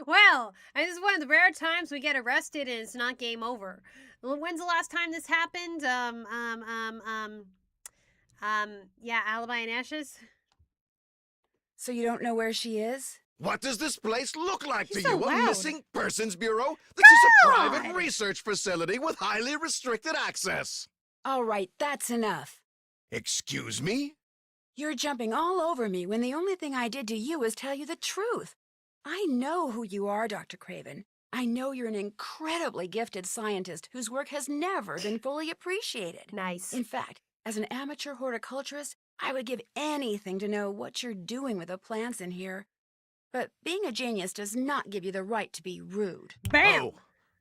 S1: Well, this is one of the rare times we get arrested and it's not game over. When's the last time this happened? Yeah, Alibi and Ashes.
S2: So you don't know where she is?
S3: What does this place look like
S1: He's
S3: to
S1: so
S3: you?
S1: loud.
S3: A missing persons bureau? This is a private
S1: God!
S3: research facility with highly restricted access.
S2: All right, that's enough.
S3: Excuse me?
S2: You're jumping all over me when the only thing I did to you is tell you the truth. I know who you are, Dr. Craven. I know you're an incredibly gifted scientist whose work has never been fully appreciated.
S1: Nice.
S2: In fact, as an amateur horticulturist, I would give anything to know what you're doing with the plants in here. But being a genius does not give you the right to be rude.
S1: Bam!
S3: Oh,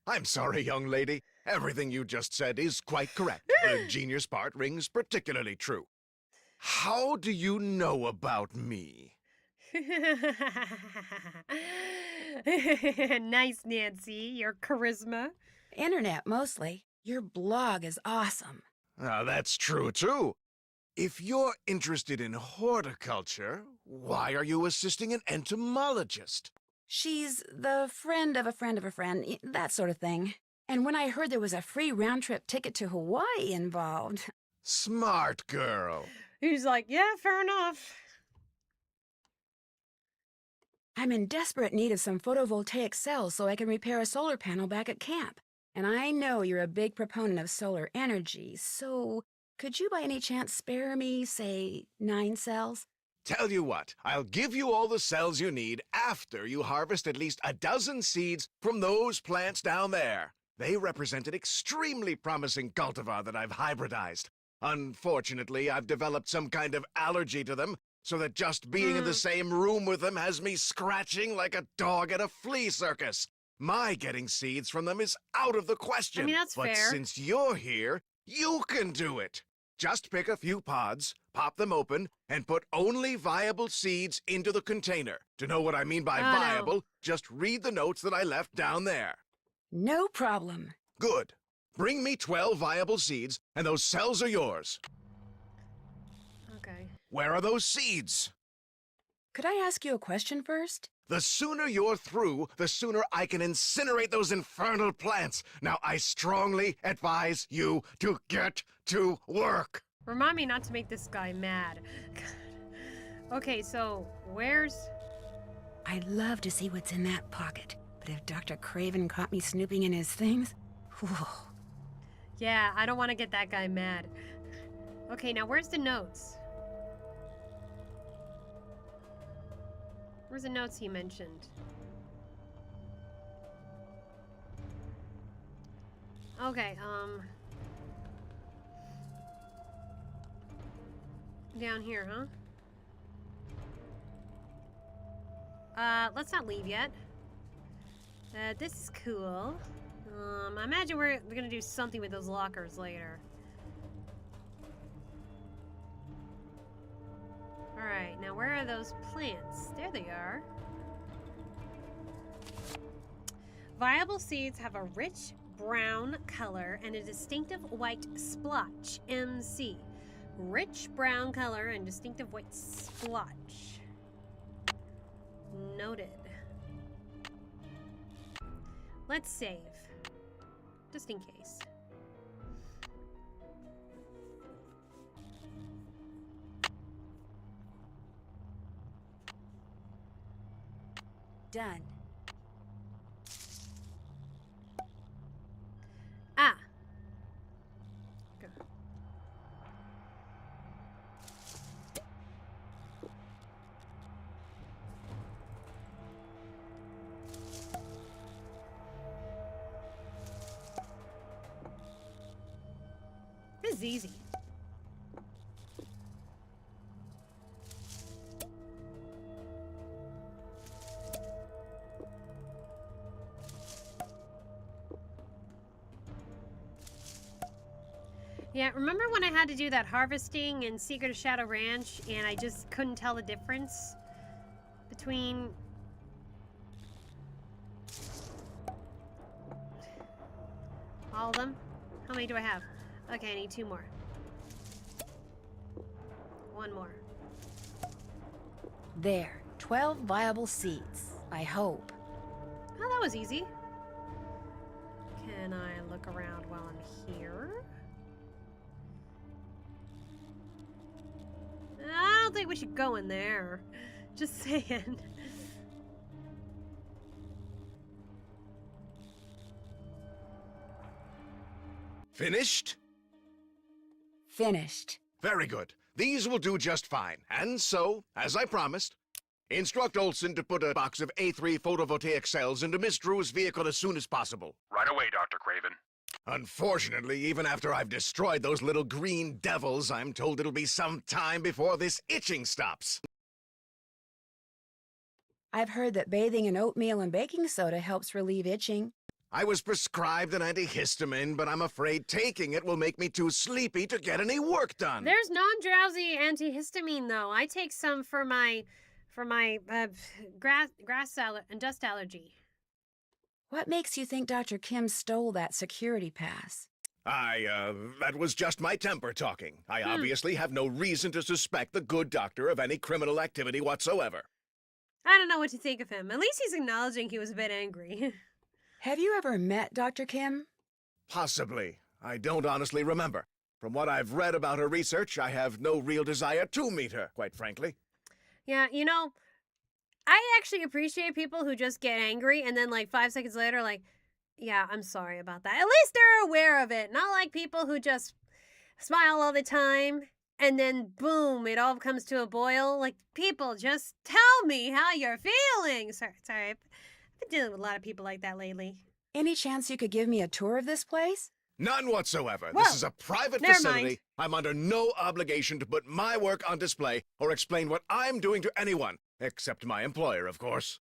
S3: I'm sorry, young lady. Everything you just said is quite correct. The genius part rings particularly true. How do you know about me?
S1: Nice, Nancy. Your charisma.
S2: Internet, mostly. Your blog is awesome.
S3: That's true, too. If you're interested in horticulture, why are you assisting an entomologist?
S2: She's the friend of a friend of a friend, that sort of thing. And when I heard there was a free round-trip ticket to Hawaii involved...
S3: Smart girl.
S1: He's like, yeah, fair enough.
S2: I'm in desperate need of some photovoltaic cells so I can repair a solar panel back at camp. And I know you're a big proponent of solar energy, so could you by any chance spare me, say, 9 cells?
S3: Tell you what, I'll give you all the cells you need after you harvest at least a dozen seeds from those plants down there. They represent an extremely promising cultivar that I've hybridized. Unfortunately, I've developed some kind of allergy to them, so that just being in the same room with them has me scratching like a dog at a flea circus. My getting seeds from them is out of the question.
S1: I mean, that's
S3: but
S1: fair.
S3: since you're here, you can do it. Just pick a few pods, pop them open, and put only viable seeds into the container. To know what I mean by
S1: Oh, no.
S3: viable, just read the notes that I left down there.
S2: No problem.
S3: Good. Bring me 12 viable seeds, and those cells are yours.
S1: Okay.
S3: Where are those seeds?
S2: Could I ask you a question first?
S3: The sooner you're through, the sooner I can incinerate those infernal plants. Now, I strongly advise you to get to work.
S1: Remind me not to make this guy mad. God. Okay, so where's...
S2: I'd love to see what's in that pocket, but if Dr. Craven caught me snooping in his things... Whew.
S1: Yeah, I don't want to get that guy mad. Okay, now where's the notes? Where's the notes he mentioned? Okay, down here, huh? Let's not leave yet. This is cool. I imagine we're gonna do something with those lockers later. Alright, now where are those plants? There they are. Viable seeds have a rich brown color and a distinctive white splotch. MC. Rich brown color and distinctive white splotch. Noted. Let's save. Just in case.
S2: Done.
S1: Ah. Go. This is easy. Yeah, remember when I had to do that harvesting in Secret of Shadow Ranch and I just couldn't tell the difference between all of them? How many do I have? Okay, I need 2 more. 1 more.
S2: There. 12 viable seeds. I hope.
S1: Oh, that was easy. Can I look around while I'm here? I don't think we should go in there. Just saying.
S10: Finished?
S2: Finished.
S10: Very good. These will do just fine. And so, as I promised, instruct Olson to put a box of A3 photovoltaic cells into Miss Drew's vehicle as soon as possible.
S9: Right away, Dr. Craven.
S10: Unfortunately, even after I've destroyed those little green devils, I'm told it'll be some time before this itching stops.
S2: I've heard that bathing in oatmeal and baking soda helps relieve itching.
S10: I was prescribed an antihistamine, but I'm afraid taking it will make me too sleepy to get any work done.
S1: There's non-drowsy antihistamine though. I take some for my grass and dust allergy.
S2: What makes you think Dr. Kim stole that security pass?
S10: That was just my temper talking. I obviously have no reason to suspect the good doctor of any criminal activity whatsoever.
S1: I don't know what to think of him. At least he's acknowledging he was a bit angry.
S2: Have you ever met Dr. Kim?
S10: Possibly. I don't honestly remember. From what I've read about her research, I have no real desire to meet her, quite frankly.
S1: Yeah, you know, I actually appreciate people who just get angry and then like 5 seconds later like, yeah, I'm sorry about that. At least they're aware of it. Not like people who just smile all the time and then boom, it all comes to a boil. Like, people, just tell me how you're feeling. Sorry. I've been dealing with a lot of people like that lately.
S2: Any chance you could give me a tour of this place?
S10: None whatsoever.
S1: Whoa.
S10: This is a private
S1: Never
S10: facility.
S1: mind.
S10: I'm under no obligation to put my work on display or explain what I'm doing to anyone, except my employer, of course.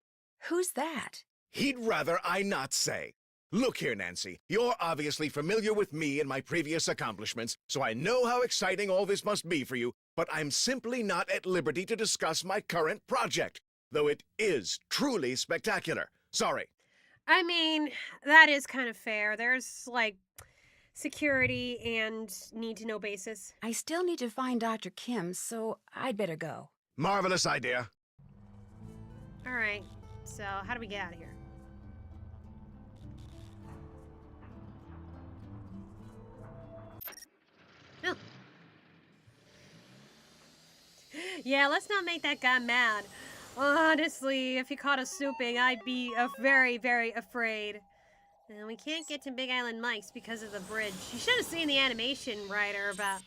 S2: Who's that?
S10: He'd rather I not say. Look here, Nancy. You're obviously familiar with me and my previous accomplishments, so I know how exciting all this must be for you, but I'm simply not at liberty to discuss my current project, though it is truly spectacular. Sorry.
S1: I mean, that is kind of fair. There's, like, security and need-to-know basis.
S2: I still need to find Dr. Kim, so I'd better go.
S10: Marvelous idea.
S1: All right, so how do we get out of here? Oh. Yeah, let's not make that guy mad. Honestly, if he caught us snooping, I'd be very, very afraid. And we can't get to Big Island Mike's because of the bridge. You should have seen the animation writer about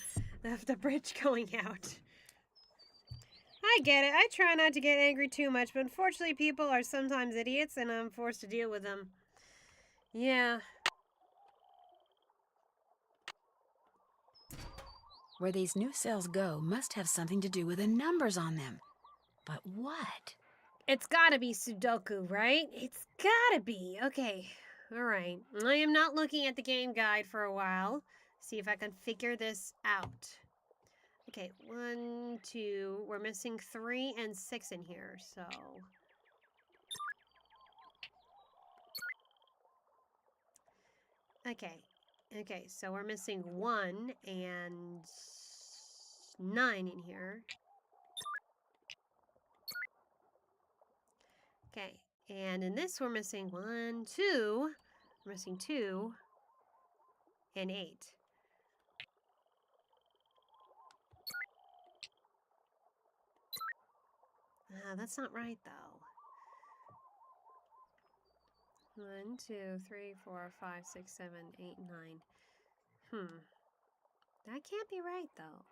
S1: the bridge going out. I get it. I try not to get angry too much, but unfortunately people are sometimes idiots and I'm forced to deal with them. Yeah.
S2: Where these new cells go must have something to do with the numbers on them. But what?
S1: It's gotta be Sudoku, right? It's gotta be. Okay. Alright. I am not looking at the game guide for a while. See if I can figure this out. Okay, 1, 2. We're missing 3 and 6 in here, so... Okay, so we're missing 1 and 9 in here. Okay, and in this we're missing 1, 2. We're missing 2 and 8. That's not right though. 1, 2, 3, 4, 5, 6, 7, 8, 9. That can't be right, though.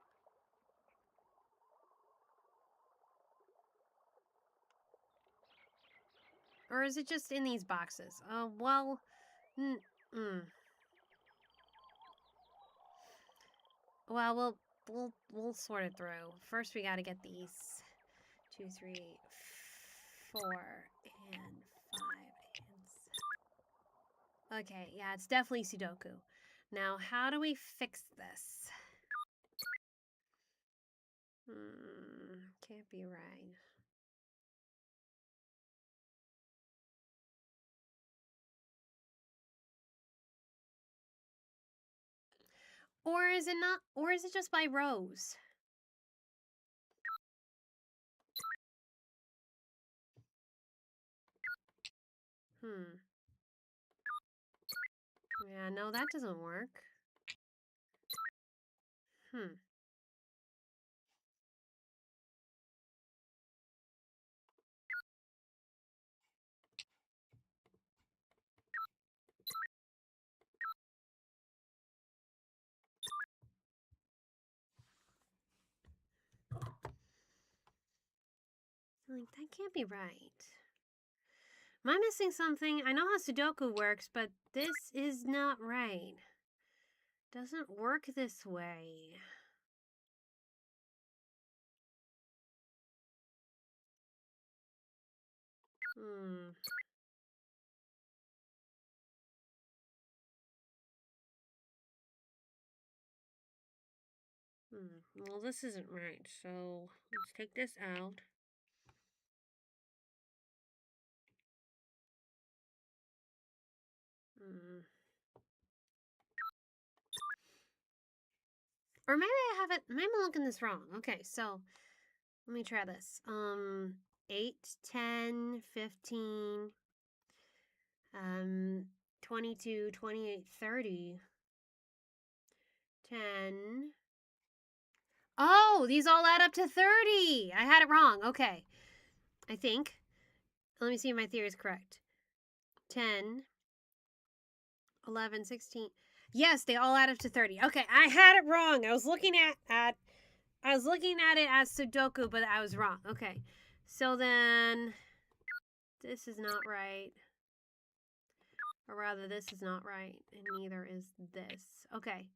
S1: Or is it just in these boxes? Well... Well, we'll sort it through. First, we gotta get these 2, 3, 4, and 5, and 6. Okay, yeah, it's definitely Sudoku. Now, how do we fix this? Can't be right. Or is it not? Or is it just by rows? Yeah, no, that doesn't work. Like, that can't be right. Am I missing something? I know how Sudoku works, but this is not right. Doesn't work this way. Well, this isn't right, so let's take this out. Or maybe I have it, maybe I'm looking this wrong. Okay, so let me try this. 8, 10, 15, 22, 28, 30, 10. Oh, these all add up to 30. I had it wrong. Okay. I think. Let me see if my theory is correct. 10, 11, 16. Yes, they all add up to 30. Okay, I had it wrong. I was looking at it as Sudoku, but I was wrong. Okay. So then this is not right. Or rather, this is not right. And neither is this. Okay.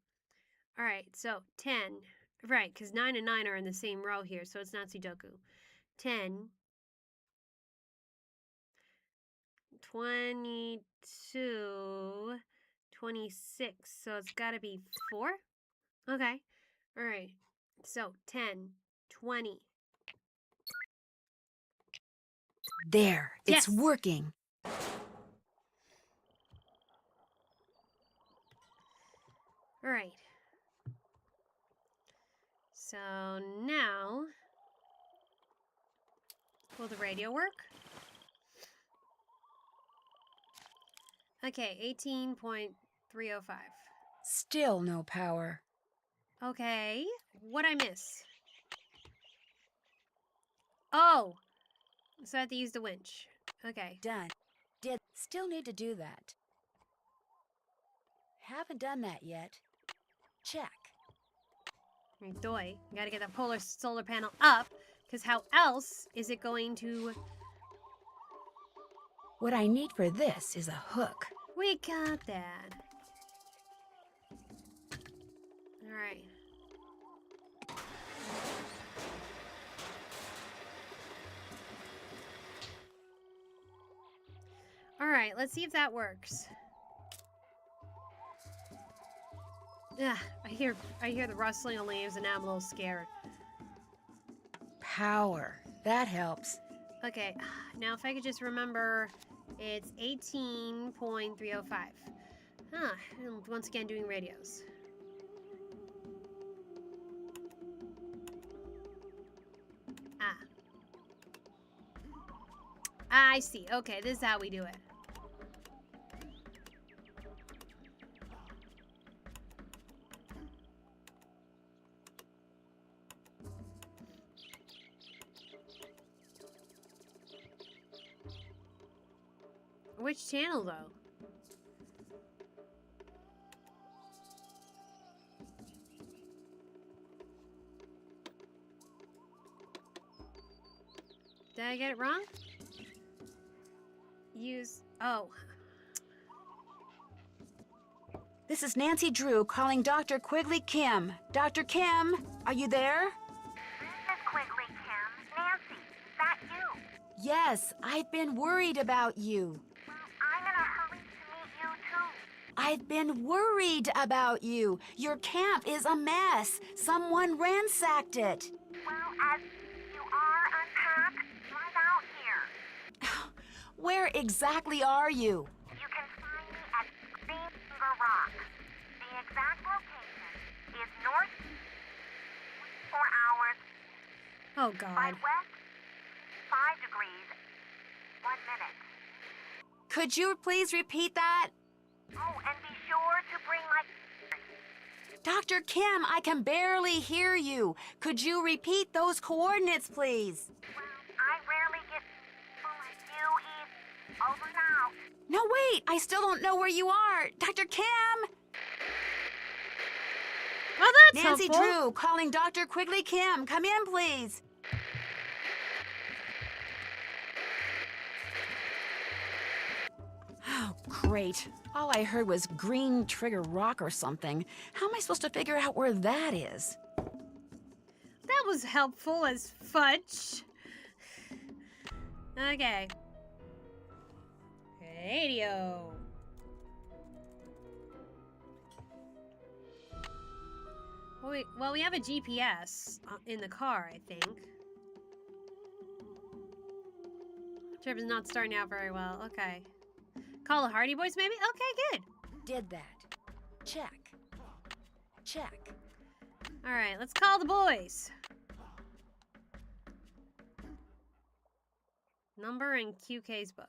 S1: All right. So 10. Right, because 9 and 9 are in the same row here, so it's not Sudoku. 10. 22. 26. So it's got to be 4? Okay. All right. So 10. 20.
S2: There, it's
S1: Yes.
S2: working.
S1: All right. So now, will the radio work? Okay, 18.305.
S2: Still no power.
S1: Okay, what'd I miss? Oh, so I have to use the winch. Okay.
S2: Done. Still need to do that. Haven't done that yet. Check.
S1: Doi, you gotta get that solar panel up, because how else is it going to...
S2: What I need for this is a hook.
S1: We got that. Alright. Alright, let's see if that works. Yeah, I hear the rustling of leaves and now I'm a little scared.
S2: Power. That helps.
S1: Okay, now if I could just remember, it's 18.305. Huh, and once again doing radios. I see. Okay, this is how we do it. Which channel, though? Did I get it wrong? Use... Oh.
S2: This is Nancy Drew calling Dr. Quigley Kim. Dr. Kim, are you there?
S7: This is Quigley Kim. Nancy, is that you?
S2: Yes, I've been worried about you.
S7: Well, I'm in a hurry to meet you, too.
S2: I've been worried about you. Your camp is a mess. Someone ransacked it.
S7: Well, as you are unpacked, right out here.
S2: Where exactly are you?
S7: You can find me at Green Finger Rock. The exact location is north 4 hours
S1: Oh,
S7: by
S1: God.
S7: west 5 degrees 1 minute.
S2: Could you please repeat that?
S7: Oh, and be sure to bring my...
S2: Dr. Kim, I can barely hear you. Could you repeat those coordinates, please?
S7: Well, I rarely get full of you, Eve. Over and out.
S2: No, wait, I still don't know where you are. Dr. Kim!
S1: Well, that's
S2: Nancy
S1: helpful.
S2: Drew calling Dr. Quigley Kim. Come in, please. Oh, great. All I heard was Green Trigger Rock or something. How am I supposed to figure out where that is?
S1: That was helpful as fudge. Okay. Radio. Well, we have a GPS in the car, I think. Trip is not starting out very well. Okay. Call the Hardy Boys, maybe? Okay, good.
S2: Did that. Check. Check.
S1: All right, let's call the boys. Number in QK's book.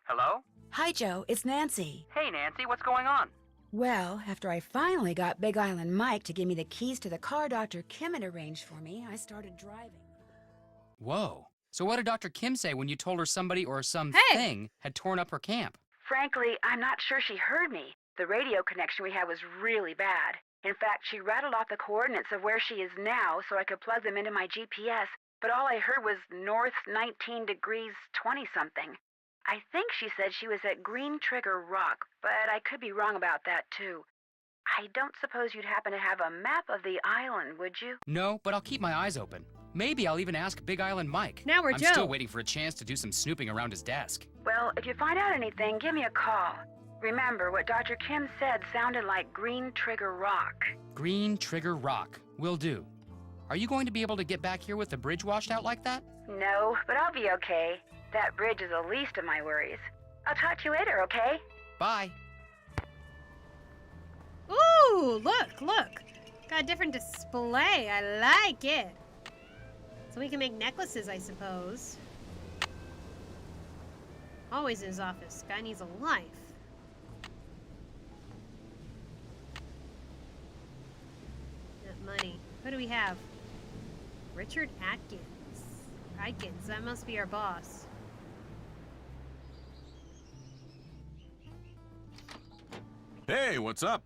S6: Hello?
S2: Hi, Joe. It's Nancy.
S6: Hey, Nancy, what's going on?
S2: Well, after I finally got Big Island Mike to give me the keys to the car Dr. Kim had arranged for me, I started driving.
S6: Whoa. So what did Dr. Kim say when you told her somebody or something had torn up her camp?
S2: Frankly, I'm not sure she heard me. The radio connection we had was really bad. In fact, she rattled off the coordinates of where she is now so I could plug them into my GPS, but all I heard was north 19 degrees 20-something. I think she said she was at Green Trigger Rock, but I could be wrong about that, too. I don't suppose you'd happen to have a map of the island, would you?
S6: No, but I'll keep my eyes open. Maybe I'll even ask Big Island Mike.
S1: Now we're
S6: I'm
S1: Joe.
S6: still waiting for a chance to do some snooping around his desk.
S2: Well, if you find out anything, give me a call. Remember, what Dr. Kim said sounded like Green Trigger Rock.
S6: Green Trigger Rock. Will do. Are you going to be able to get back here with the bridge washed out like that?
S2: No, but I'll be okay. That bridge is the least of my worries. I'll talk to you later, okay?
S6: Bye.
S1: Ooh, look. Got a different display. I like it. So we can make necklaces, I suppose. Always in his office. Guy needs a life. That money. Who do we have? Richard Atkins. Atkins, that must be our boss.
S3: Hey, what's up?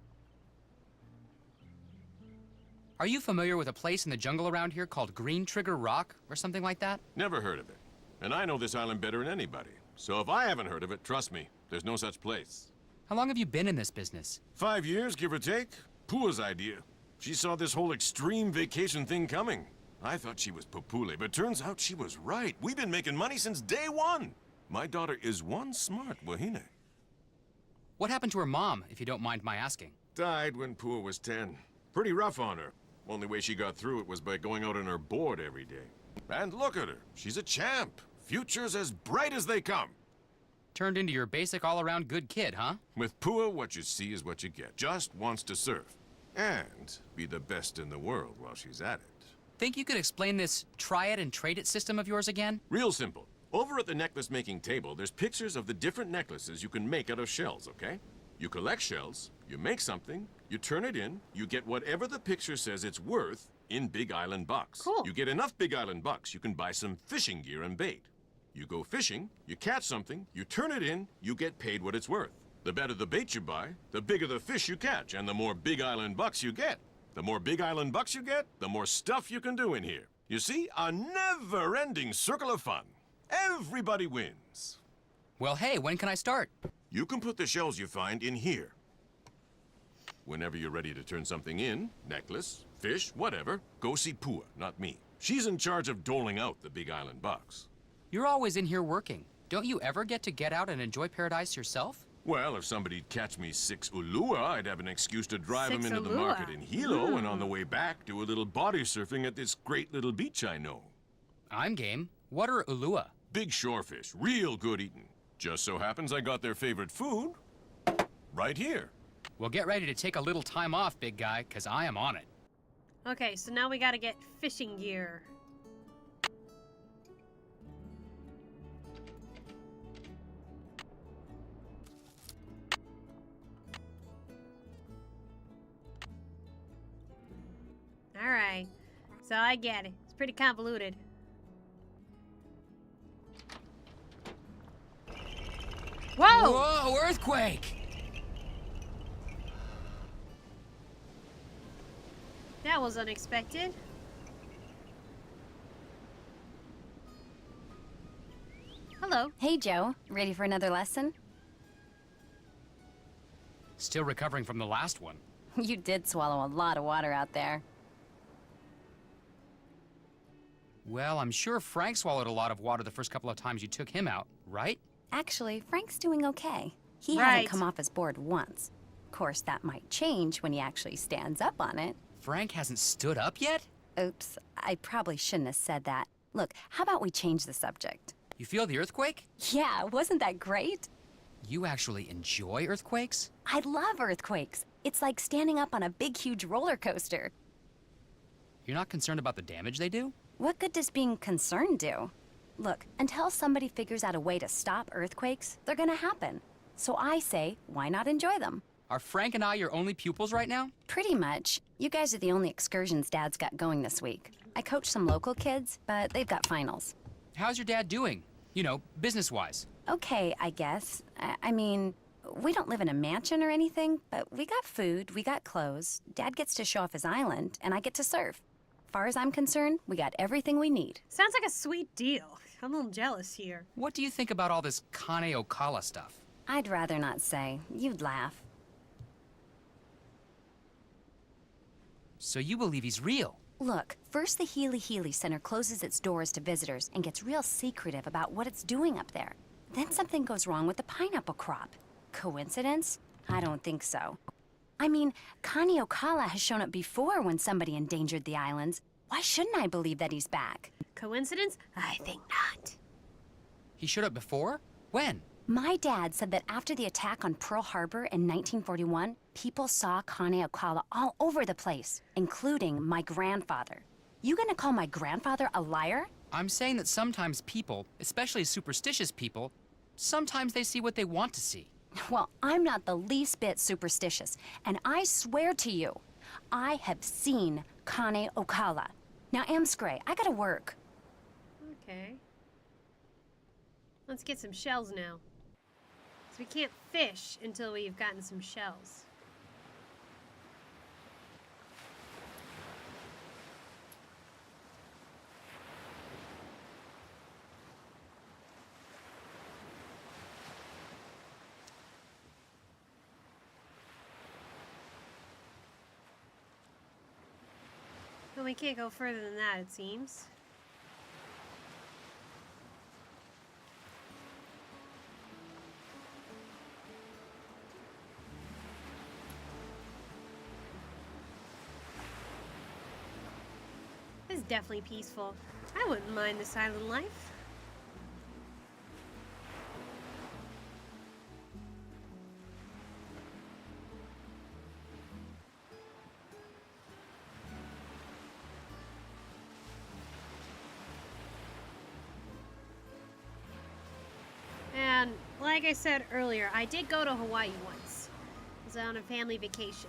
S6: Are you familiar with a place in the jungle around here called Green Trigger Rock or something like that?
S3: Never heard of it. And I know this island better than anybody. So if I haven't heard of it, trust me, there's no such place.
S6: How long have you been in this business?
S3: 5 years, give or take. Pua's idea. She saw this whole extreme vacation thing coming. I thought she was popule, but turns out she was right. We've been making money since day one. My daughter is one smart wahine.
S6: What happened to her mom, if you don't mind my asking?
S3: Died when Pua was 10. Pretty rough on her. Only way she got through it was by going out on her board every day. And look at her. She's a champ. Future's as bright as they come.
S6: Turned into your basic all-around good kid, huh?
S3: With Pua, what you see is what you get. Just wants to surf. And be the best in the world while she's at it.
S6: Think you could explain this try it and trade it system of yours again?
S3: Real simple. Over at the necklace-making table, there's pictures of the different necklaces you can make out of shells, okay? You collect shells, You make something, you turn it in, you get whatever the picture says it's worth in Big Island bucks.
S1: Cool.
S3: You get enough Big Island bucks, you can buy some fishing gear and bait. You go fishing, you catch something, you turn it in, you get paid what it's worth. The better the bait you buy, the bigger the fish you catch, and the more Big Island bucks you get. The more Big Island bucks you get, the more stuff you can do in here. You see, a never-ending circle of fun. Everybody wins.
S6: Well, hey, when can I start?
S3: You can put the shells you find in here. Whenever you're ready to turn something in, necklace, fish, whatever, go see Pua, not me. She's in charge of doling out the Big Island bucks.
S6: You're always in here working. Don't you ever get out and enjoy paradise yourself?
S3: Well, if somebody'd catch me 6 ulua, I'd have an excuse to drive them
S1: 6
S3: into the
S1: ulua.
S3: market in Hilo, and on the way back, do a little body surfing at this great little beach I know.
S6: I'm game. What are ulua?
S3: Big shorefish, real good eating. Just so happens I got their favorite food right here.
S6: Well, get ready to take a little time off, big guy, because I am on it.
S1: Okay, so now we gotta get fishing gear. Alright, so I get it. It's pretty convoluted. Whoa!
S6: Whoa, earthquake!
S1: That was unexpected. Hello.
S11: Hey, Joe. Ready for another lesson?
S6: Still recovering from the last one.
S11: You did swallow a lot of water out there.
S6: Well, I'm sure Frank swallowed a lot of water the first couple of times you took him out, right?
S11: Actually, Frank's doing okay. He
S1: Right.
S11: hasn't come off his board once. Of course, that might change when he actually stands up on it.
S6: Frank hasn't stood up yet?
S11: Oops, I probably shouldn't have said that. Look, how about we change the subject?
S6: You feel the earthquake?
S11: Yeah, wasn't that great?
S6: You actually enjoy earthquakes?
S11: I love earthquakes. It's like standing up on a big, huge roller coaster.
S6: You're not concerned about the damage they do?
S11: What good does being concerned do? Look, until somebody figures out a way to stop earthquakes, they're gonna happen. So I say, why not enjoy them?
S6: Are Frank and I your only pupils right now?
S11: Pretty much. You guys are the only excursions Dad's got going this week. I coach some local kids, but they've got finals.
S6: How's your dad doing? You know, business-wise.
S11: Okay, I guess. I mean, we don't live in a mansion or anything, but we got food, we got clothes. Dad gets to show off his island, and I get to surf. Far as I'm concerned, we got everything we need.
S1: Sounds like a sweet deal. I'm a little jealous here.
S6: What do you think about all this Kane Okala stuff?
S11: I'd rather not say. You'd laugh.
S6: So you believe he's real?
S11: Look, first the Healy Healy Center closes its doors to visitors and gets real secretive about what it's doing up there. Then something goes wrong with the pineapple crop. Coincidence? I don't think so. I mean, Kane Okala has shown up before when somebody endangered the islands. Why shouldn't I believe that he's back?
S1: Coincidence? I think not.
S6: He showed up before? When?
S11: My dad said that after the attack on Pearl Harbor in 1941, people saw Kane Okala all over the place, including my grandfather. You gonna call my grandfather a liar?
S6: I'm saying that sometimes people, especially superstitious people, sometimes they see what they want to see.
S11: Well, I'm not the least bit superstitious, and I swear to you, I have seen Kane Okala. Now, Amscray, I gotta work.
S1: Okay. Let's get some shells now. So we can't fish until we've gotten some shells. Well, we can't go further than that, it seems. It's definitely peaceful. I wouldn't mind this island life. And like I said earlier, I did go to Hawaii once. It's on a family vacation.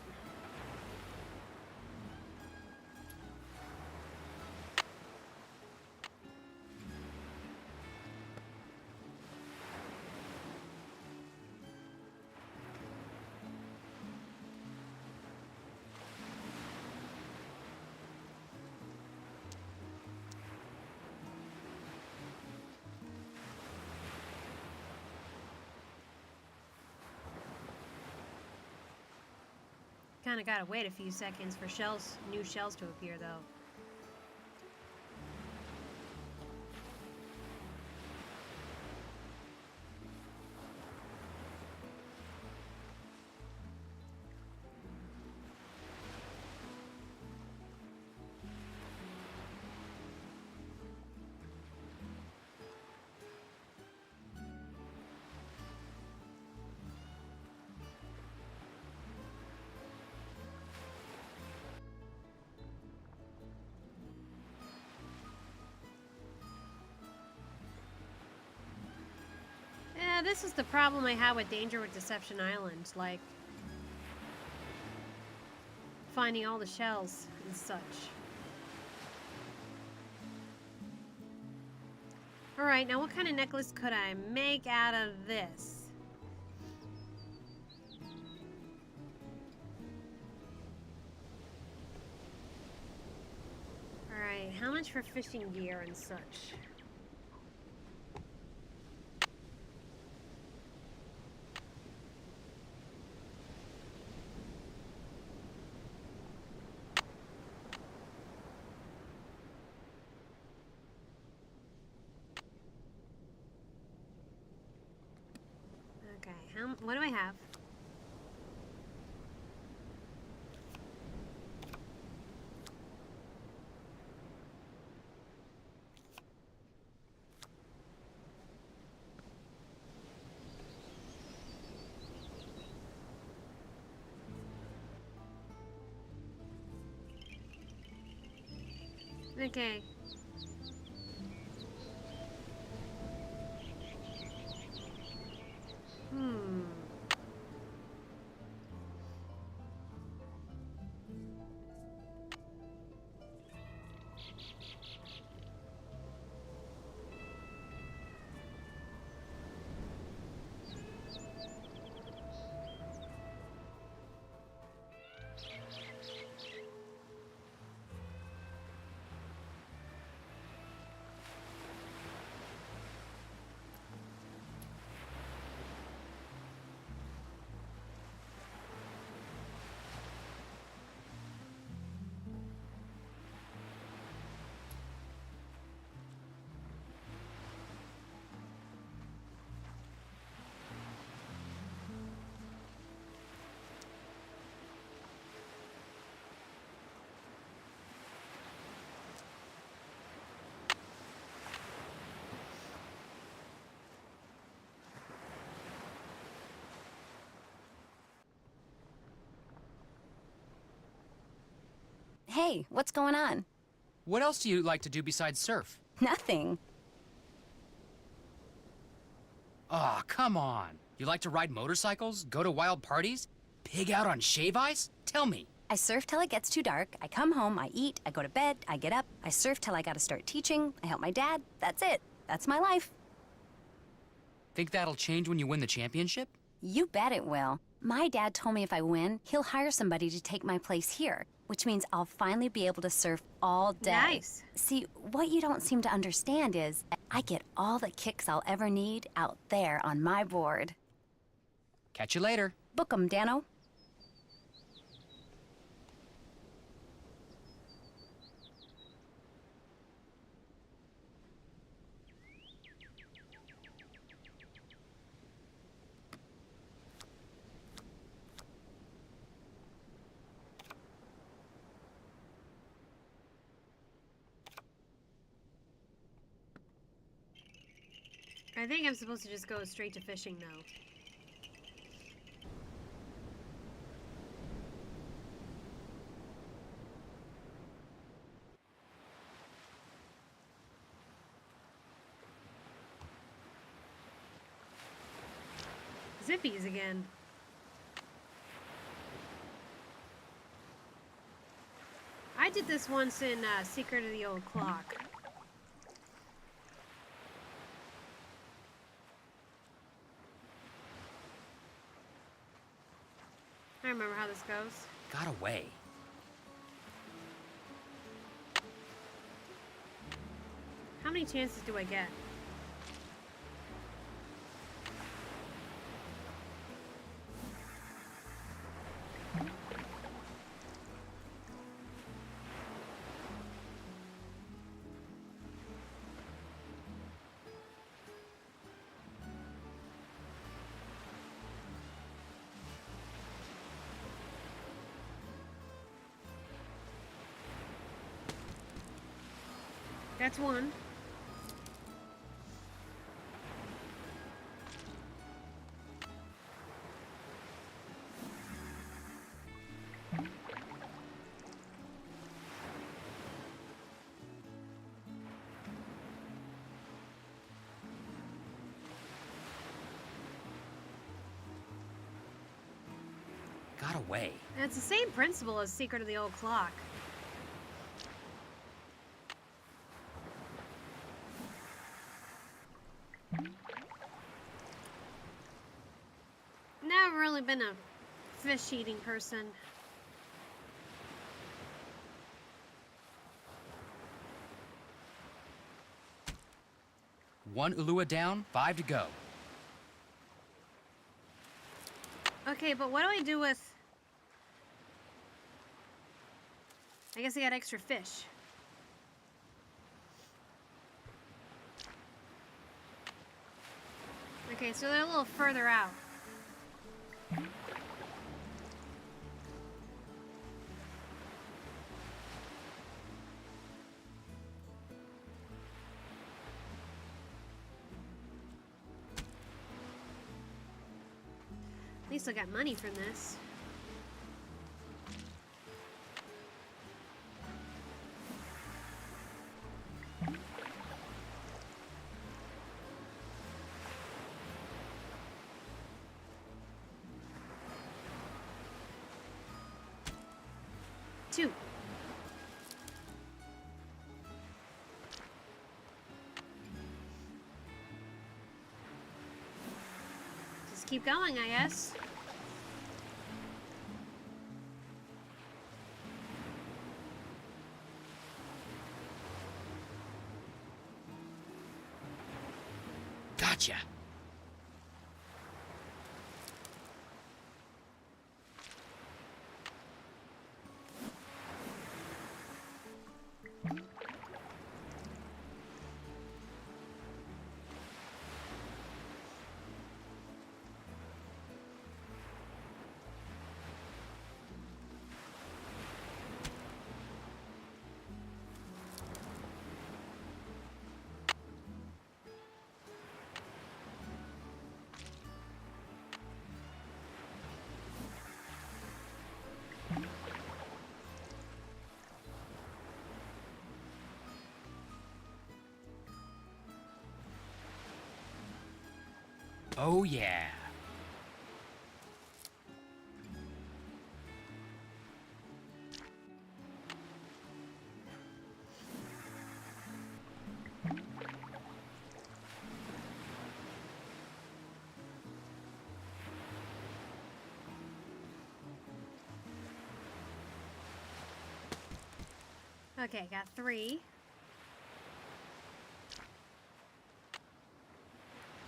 S1: Kinda gotta wait a few seconds for new shells to appear, though. Yeah, this is the problem I had with Danger with Deception Island, like finding all the shells and such. Alright, now what kind of necklace could I make out of this? Alright, how much for fishing gear and such? Okay, what do I have? Okay. Hmm.
S11: Hey, what's going on?
S6: What else do you like to do besides surf?
S11: Nothing.
S6: Aw, come on. You like to ride motorcycles? Go to wild parties? Pig out on shave ice? Tell me.
S11: I surf till it gets too dark. I come home, I eat, I go to bed, I get up, I surf till I gotta start teaching, I help my dad. That's it. That's my life.
S6: Think that'll change when you win the championship?
S11: You bet it will. My dad told me if I win, he'll hire somebody to take my place here, which means I'll finally be able to surf all day.
S1: Nice.
S11: See, what you don't seem to understand is I get all the kicks I'll ever need out there on my board.
S6: Catch you later.
S11: Book 'em, Dano.
S1: I think I'm supposed to just go straight to fishing, though. Zippies again. I did this once in Secret of the Old Clock. I remember how this goes.
S6: Got away.
S1: How many chances do I get? That's one.
S6: Got away.
S1: And it's the same principle as Secret of the Old Clock. Never really been a fish-eating person.
S6: One Ulua down, 5 to go.
S1: Okay, but what do I do with... I guess I got extra fish. Okay, so they're a little further out. At least I got money from this. Two. Just keep going, I guess.
S6: Gotcha. Oh yeah.
S1: Okay, got three.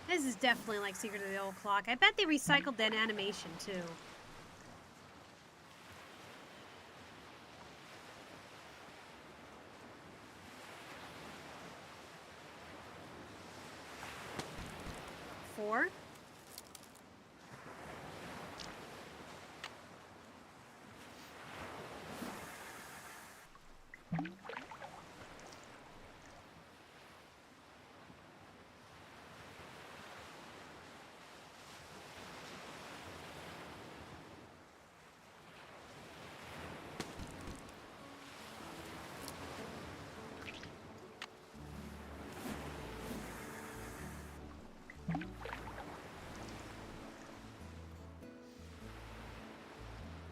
S1: This is definitely like Secret of the Old Clock. I bet they recycled that animation too. Four.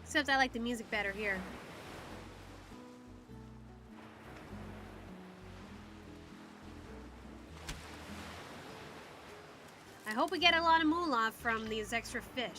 S1: Except I like the music better here. hope we get a lot of moolah from these extra fish.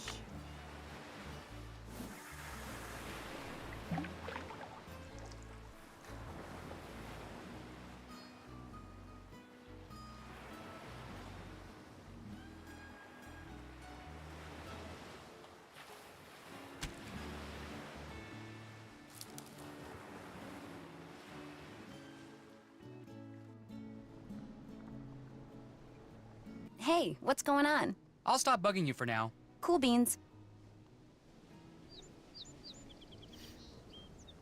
S11: Hey, what's going on?
S6: I'll stop bugging you for now.
S11: Cool beans.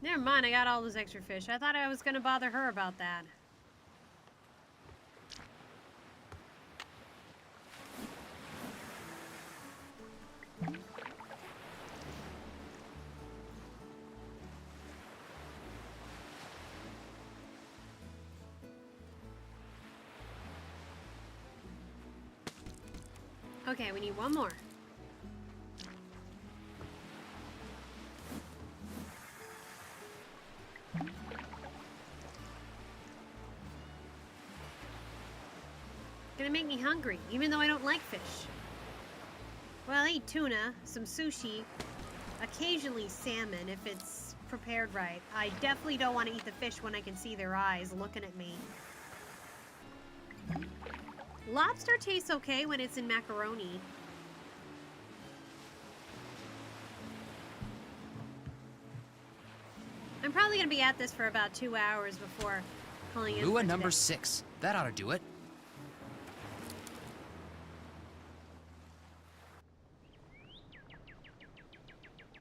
S1: Never mind, I got all those extra fish. I thought I was gonna bother her about that. Okay, we need one more. Gonna make me hungry, even though I don't like fish. Well, I eat tuna, some sushi, occasionally salmon if it's prepared right. I definitely don't want to eat the fish when I can see their eyes looking at me. Lobster tastes okay when it's in macaroni. I'm probably gonna be at this for about 2 hours before calling in.
S6: Lua
S1: for
S6: number
S1: today.
S6: 6. That ought to do it.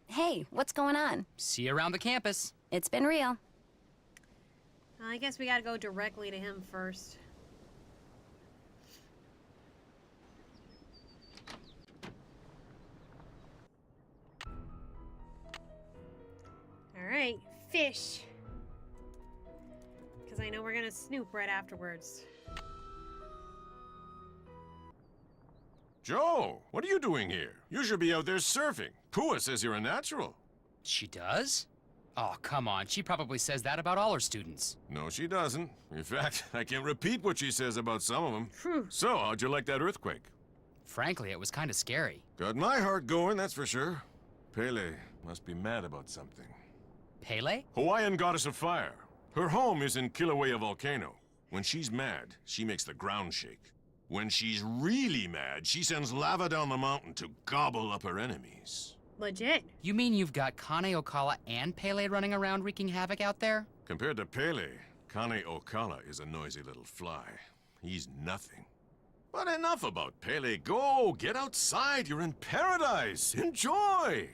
S11: Hey, what's going on?
S6: See you around the campus.
S11: It's been real.
S1: Well, I guess we gotta go directly to him first. Alright, fish. Because I know we're gonna snoop right afterwards.
S3: Joe, what are you doing here? You should be out there surfing. Pua says you're a natural.
S6: She does? Oh, come on. She probably says that about all her students.
S3: No, she doesn't. In fact, I can repeat what she says about some of them.
S1: Phew.
S3: So, how'd you like that earthquake?
S6: Frankly, it was kind of scary.
S3: Got my heart going, that's for sure. Pele must be mad about something.
S6: Pele?
S3: Hawaiian goddess of fire. Her home is in Kilauea Volcano. When she's mad, she makes the ground shake. When she's really mad, she sends lava down the mountain to gobble up her enemies.
S1: Legit.
S6: You mean you've got Kane Okala and Pele running around wreaking havoc out there?
S3: Compared to Pele, Kane Okala is a noisy little fly. He's nothing. But enough about Pele. Go, get outside. You're in paradise. Enjoy.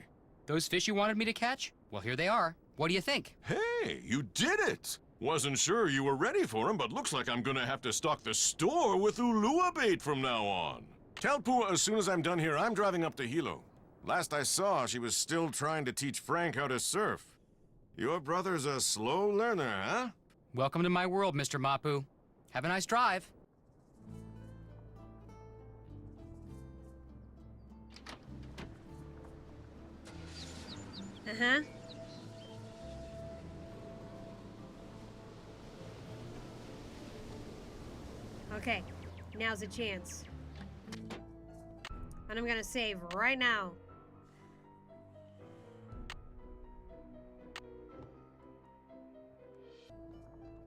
S6: Those fish you wanted me to catch? Well, here they are. What do you think?
S3: Hey, you did it. Wasn't sure you were ready for him, but looks like I'm gonna have to stock the store with Ulua bait from now on. Tell Pua as soon as I'm done here, I'm driving up to Hilo. Last I saw, she was still trying to teach Frank how to surf. Your brother's a slow learner, huh?
S6: Welcome to my world, Mr. Mapu. Have a nice drive.
S1: Uh-huh. Okay, now's a chance. And I'm gonna save right now.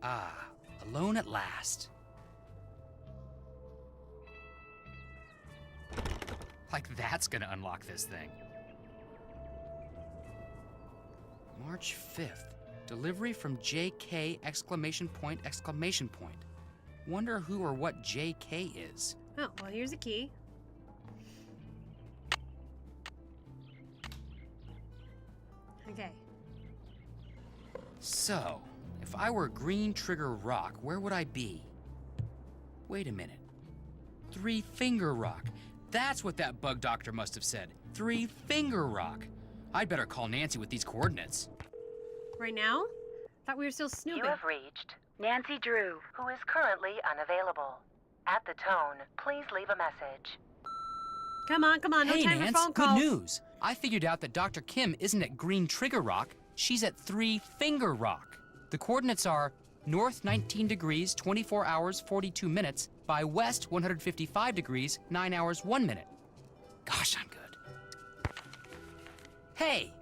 S6: Ah, alone at last. Like that's gonna unlock this thing. March 5th. Delivery from JK exclamation point exclamation point. Wonder who or what JK is.
S1: Oh, well, here's a key. Okay.
S6: So, if I were Green Trigger Rock, where would I be? Wait a minute. Three Finger Rock. That's what that bug doctor must have said. Three Finger Rock. I'd better call Nancy with these coordinates.
S1: Right now? Thought we were still snooping.
S8: You have reached Nancy Drew, who is currently unavailable. At the tone, please leave a message.
S1: Come on, no
S6: Hey,
S1: time
S6: Nance,
S1: for phone
S6: good
S1: calls.
S6: news. I figured out that Dr. Kim isn't at Green Trigger Rock. She's at Three Finger Rock. The coordinates are north 19 degrees, 24 hours, 42 minutes, by west 155 degrees, 9 hours, 1 minute. Gosh, I'm good. Hey!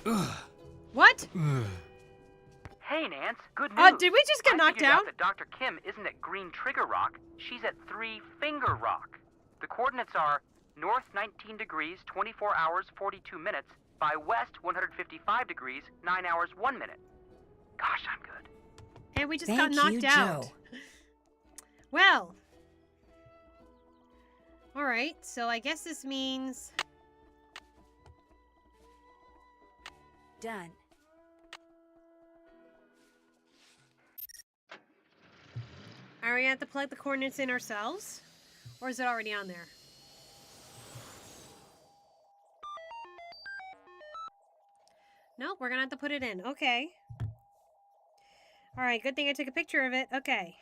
S6: Ugh.
S1: What?
S9: Hey, Nance. Good news.
S1: Did we just get knocked
S9: I figured
S1: out?
S9: out that Dr. Kim isn't at Green Trigger Rock. She's at Three Finger Rock. The coordinates are north 19 degrees, 24 hours, 42 minutes, by west 155 degrees, 9 hours, 1 minute. Gosh, I'm good.
S1: And we just
S2: Thank
S1: got knocked
S2: you,
S1: out.
S2: Joe.
S1: Well. Alright, so I guess this means...
S2: Done.
S1: Are we going to have to plug the coordinates in ourselves? Or is it already on there? Nope, we're going to have to put it in. Okay. Alright, good thing I took a picture of it. Okay.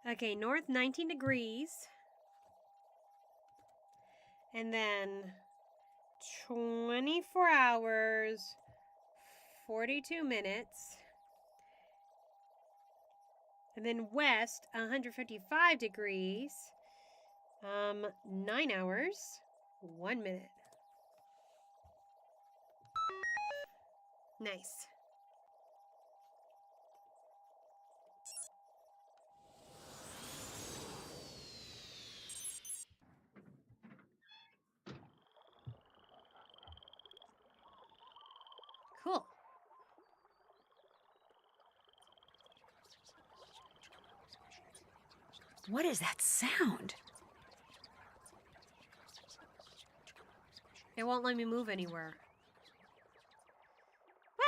S1: Okay, north 19 degrees. And then 24 hours, 42 minutes. And then west 155 degrees, 9 hours, 1 minute. Nice. Cool.
S2: What is that sound?
S1: It won't let me move anywhere.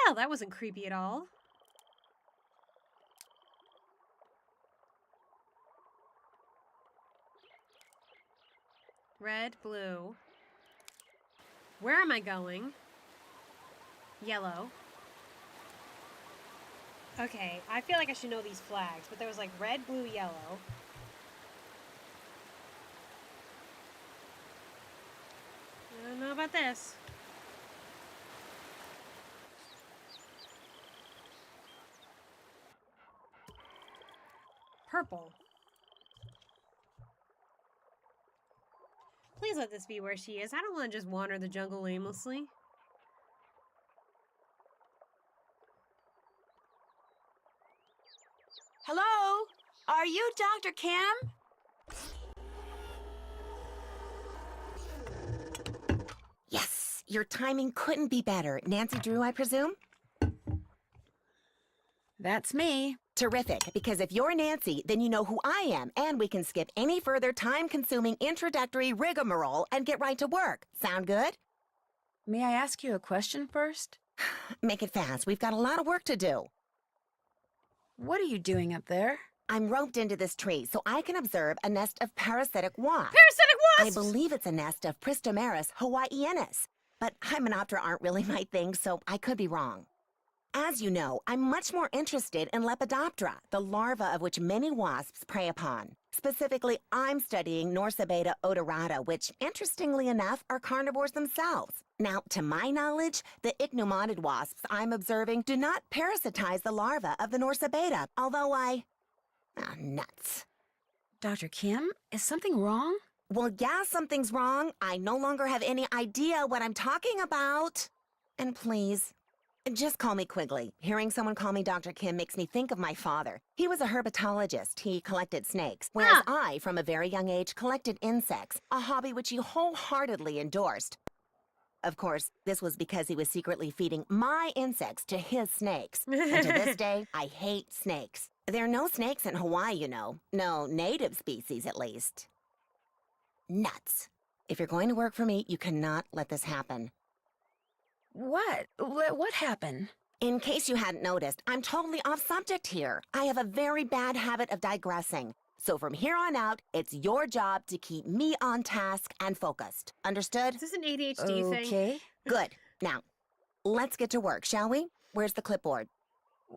S1: Well, that wasn't creepy at all. Red, blue. Where am I going? Yellow. Okay, I feel like I should know these flags, but there was like red, blue, yellow. I don't know about this. Purple. Please let this be where she is. I don't want to just wander the jungle aimlessly.
S2: Hello? Are you Dr. Kim?
S8: Yes, your timing couldn't be better. Nancy Drew, I presume?
S2: That's me.
S8: Terrific, because if you're Nancy, then you know who I am, and we can skip any further time-consuming introductory rigmarole and get right to work. Sound good?
S2: May I ask you a question first?
S8: Make it fast. We've got a lot of work to do.
S2: What are you doing up there?
S8: I'm roped into this tree so I can observe a nest of parasitic wasps.
S1: Parasitic
S8: I
S1: wasps!
S8: believe it's a nest of Pristomeris hawaiianus, but Hymenoptera aren't really my thing, so I could be wrong. As you know, I'm much more interested in Lepidoptera, the larva of which many wasps prey upon. Specifically, I'm studying Norsabeta odorata, which, interestingly enough, are carnivores themselves. Now, to my knowledge, the ichneumoniid wasps I'm observing do not parasitize the larva of the Norsabeta, although nuts.
S2: Dr. Kim, is something wrong?
S8: Well, yeah, something's wrong. I no longer have any idea what I'm talking about. And please, just call me Quigley. Hearing someone call me Dr. Kim makes me think of my father. He was a herpetologist. He collected snakes, whereas I, from a very young age, collected insects, a hobby which he wholeheartedly endorsed. Of course, this was because he was secretly feeding my insects to his snakes. And to this day, I hate snakes. There are no snakes in Hawaii, you know. No native species, at least. Nuts. If you're going to work for me, you cannot let this happen.
S2: What? What happened?
S8: In case you hadn't noticed, I'm totally off subject here. I have a very bad habit of digressing. So from here on out, it's your job to keep me on task and focused. Understood?
S1: Is this an ADHD thing?
S2: Okay.
S8: Good. Now, let's get to work, shall we? Where's the clipboard?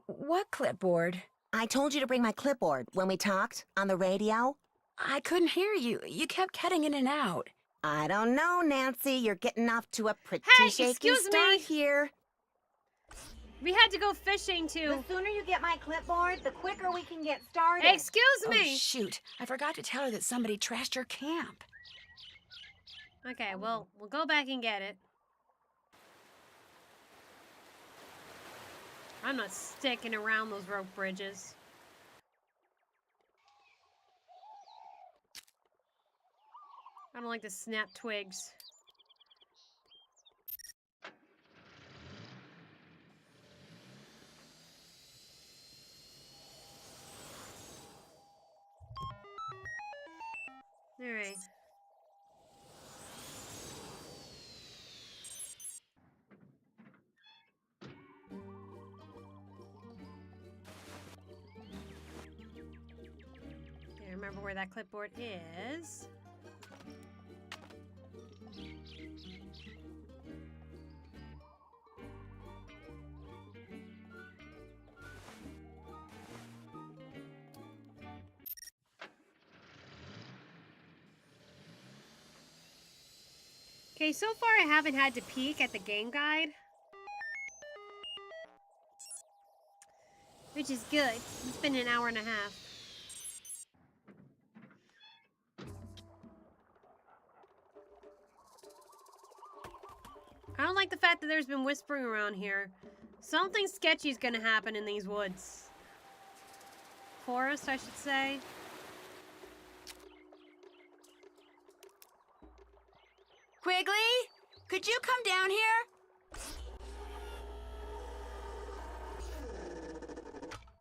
S2: What clipboard?
S8: I told you to bring my clipboard when we talked on the radio.
S2: I couldn't hear you. You kept cutting in and out.
S8: I don't know, Nancy. You're getting off to a pretty
S1: Hey,
S8: shaky
S1: excuse
S8: start
S1: me.
S8: here.
S1: We had to go fishing
S8: The
S1: to...
S8: sooner you get my clipboard, the quicker we can get started.
S1: Excuse
S2: Oh,
S1: me!
S2: shoot. I forgot to tell her that somebody trashed her camp.
S1: Okay, well, we'll go back and get it. I'm not sticking around those rope bridges. I don't like to snap twigs. All right. Okay, remember where that clipboard is. Okay, so far I haven't had to peek at the game guide. Which is good. It's been an hour and a half. I don't like the fact that there's been whispering around here. Something sketchy is gonna happen in these woods. Forest, I should say.
S2: Quigley, could you come down here?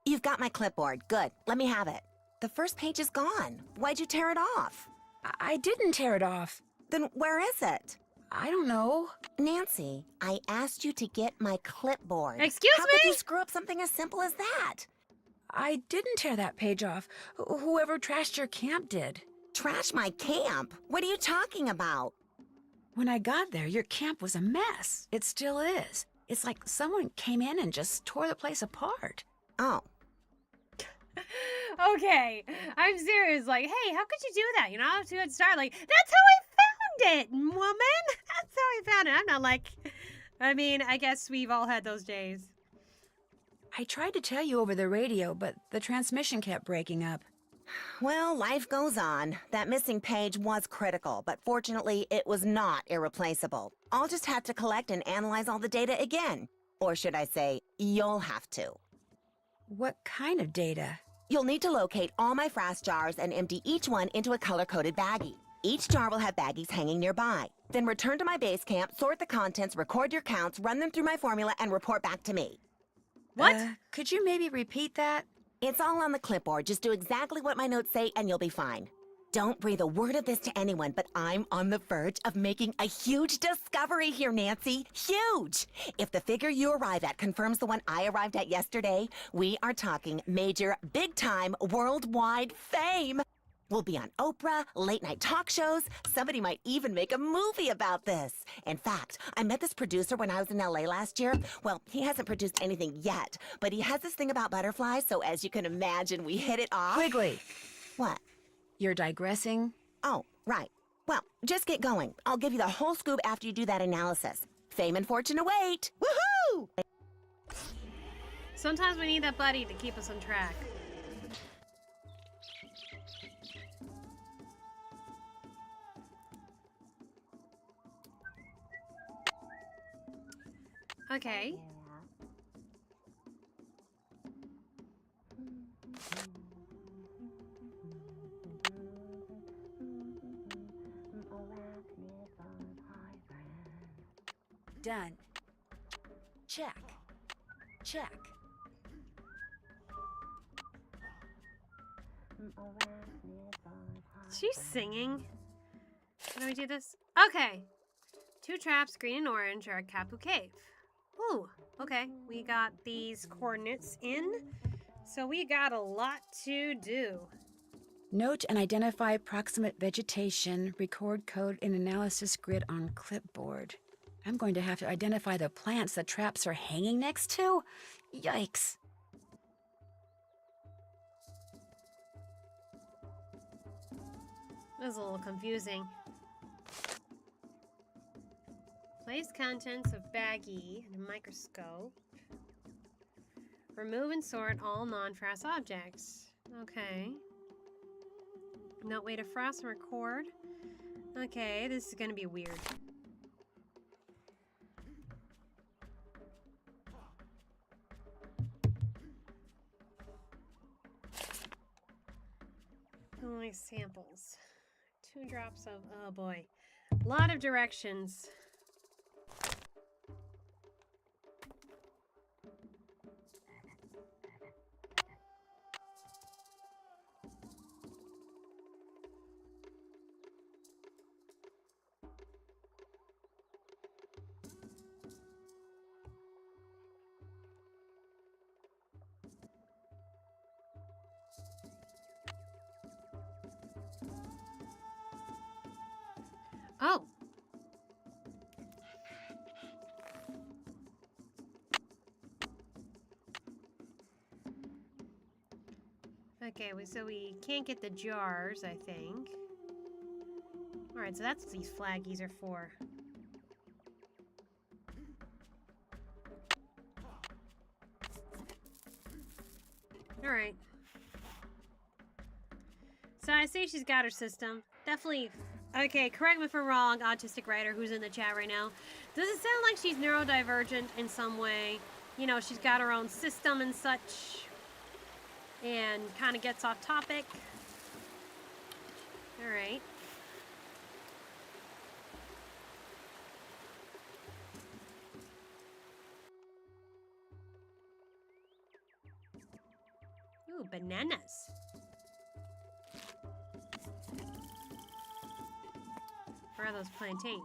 S8: You've got my clipboard. Good. Let me have it. The first page is gone. Why'd you tear it off?
S2: I didn't tear it off.
S8: Then where is it?
S2: I don't know.
S8: Nancy, I asked you to get my clipboard.
S1: Excuse
S8: How could
S1: me?
S8: you screw up something as simple as that?
S2: I didn't tear that page off. Whoever trashed your camp did.
S8: Trash my camp? What are you talking about?
S2: When I got there, your camp was a mess. It still is. It's like someone came in and just tore the place apart.
S8: Oh.
S1: Okay, I'm serious. Like, hey, how could you do that? You know, to a start. Like, that's how I found it, woman. That's how I found it. I'm not like, I mean, I guess we've all had those days.
S2: I tried to tell you over the radio, but the transmission kept breaking up.
S8: Well, life goes on. That missing page was critical, but fortunately, it was not irreplaceable. I'll just have to collect and analyze all the data again. Or should I say, you'll have to.
S2: What kind of data?
S8: You'll need to locate all my frass jars and empty each one into a color-coded baggie. Each jar will have baggies hanging nearby. Then return to my base camp, sort the contents, record your counts, run them through my formula, and report back to me.
S1: What?
S2: Could you maybe repeat that?
S8: It's all on the clipboard. Just do exactly what my notes say and you'll be fine. Don't breathe a word of this to anyone, but I'm on the verge of making a huge discovery here, Nancy. Huge! If the figure you arrive at confirms the one I arrived at yesterday, we are talking major, big-time, worldwide fame. We'll be on Oprah, late-night talk shows. Somebody might even make a movie about this. In fact, I met this producer when I was in LA last year. Well, he hasn't produced anything yet, but he has this thing about butterflies, so as you can imagine, we hit it off.
S2: Quigley,
S8: What?
S2: you're digressing.
S8: Oh, right. Well, just get going. I'll give you the whole scoop after you do that analysis. Fame and fortune await. Woohoo!
S1: Sometimes we need that buddy to keep us on track. Okay.
S2: Done. Check. Check.
S1: She's singing. How do we do this? Okay. 2 traps, green and orange, are at Kapu Cave. Ooh, okay. We got these coordinates in. So we got a lot to do.
S2: Note and identify proximate vegetation. Record code in analysis grid on clipboard. I'm going to have to identify the plants the traps are hanging next to? Yikes.
S1: That was a little confusing. Place contents of baggie and a microscope. Remove and sort all non-frass objects. Okay. Note way to frass and record. Okay, this is gonna be weird. Only samples. 2 drops of, oh boy. A lot of directions. Oh. Okay, so we can't get the jars, I think. Alright, so that's what these flaggies are for. Alright. So I see she's got her system. Definitely. Okay, correct me if I'm wrong, autistic writer who's in the chat right now. Does it sound like she's neurodivergent in some way? You know, she's got her own system and such. And kind of gets off topic. Alright. Ooh, bananas. Where are those plantains?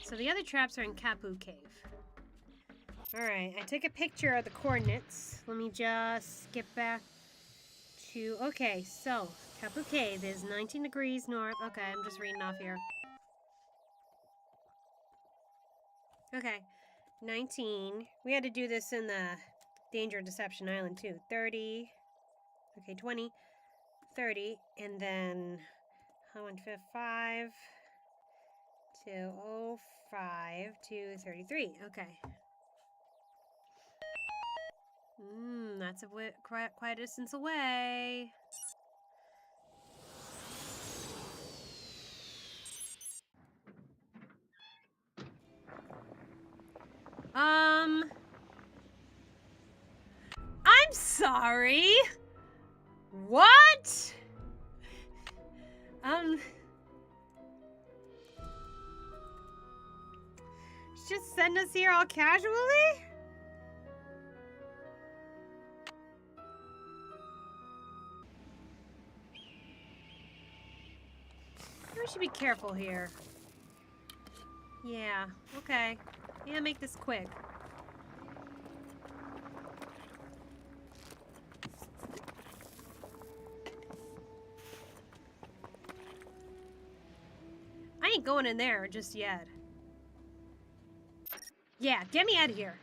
S1: So the other traps are in Kapu Cave. Alright, I took a picture of the coordinates. Let me just get back to... Okay, so Kapu Cave is 19 degrees north. Okay, I'm just reading off here. Okay, 19. We had to do this in the Danger Deception Island too. 30. Okay, 20. 30. And then I went to 5 to 05 to 33. Okay. That's quite a distance away. I'm sorry. What? Just send us here all casually? We should be careful here. Yeah, okay. Yeah, make this quick. I ain't going in there just yet. Yeah, get me out of here.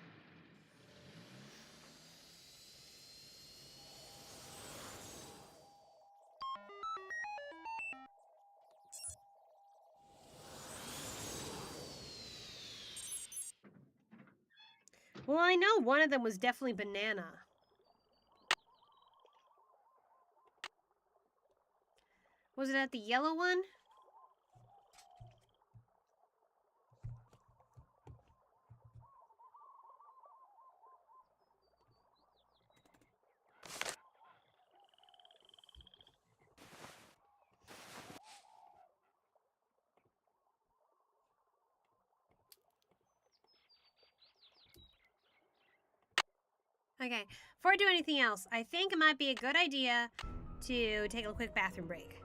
S1: Well, I know one of them was definitely banana. Was it at the yellow one? Okay, before I do anything else, I think it might be a good idea to take a quick bathroom break.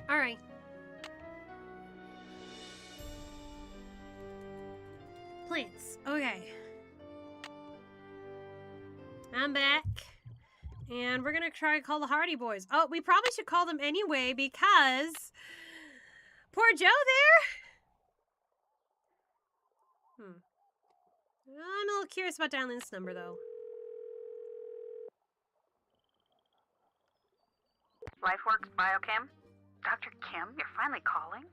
S1: Alright. Plants. Okay. I'm back. And we're gonna try to call the Hardy Boys. Oh, we probably should call them anyway because... Poor Joe there! I'm a little curious about dialing this number, though.
S12: LifeWorks Biochem? Dr. Kim, you're finally calling?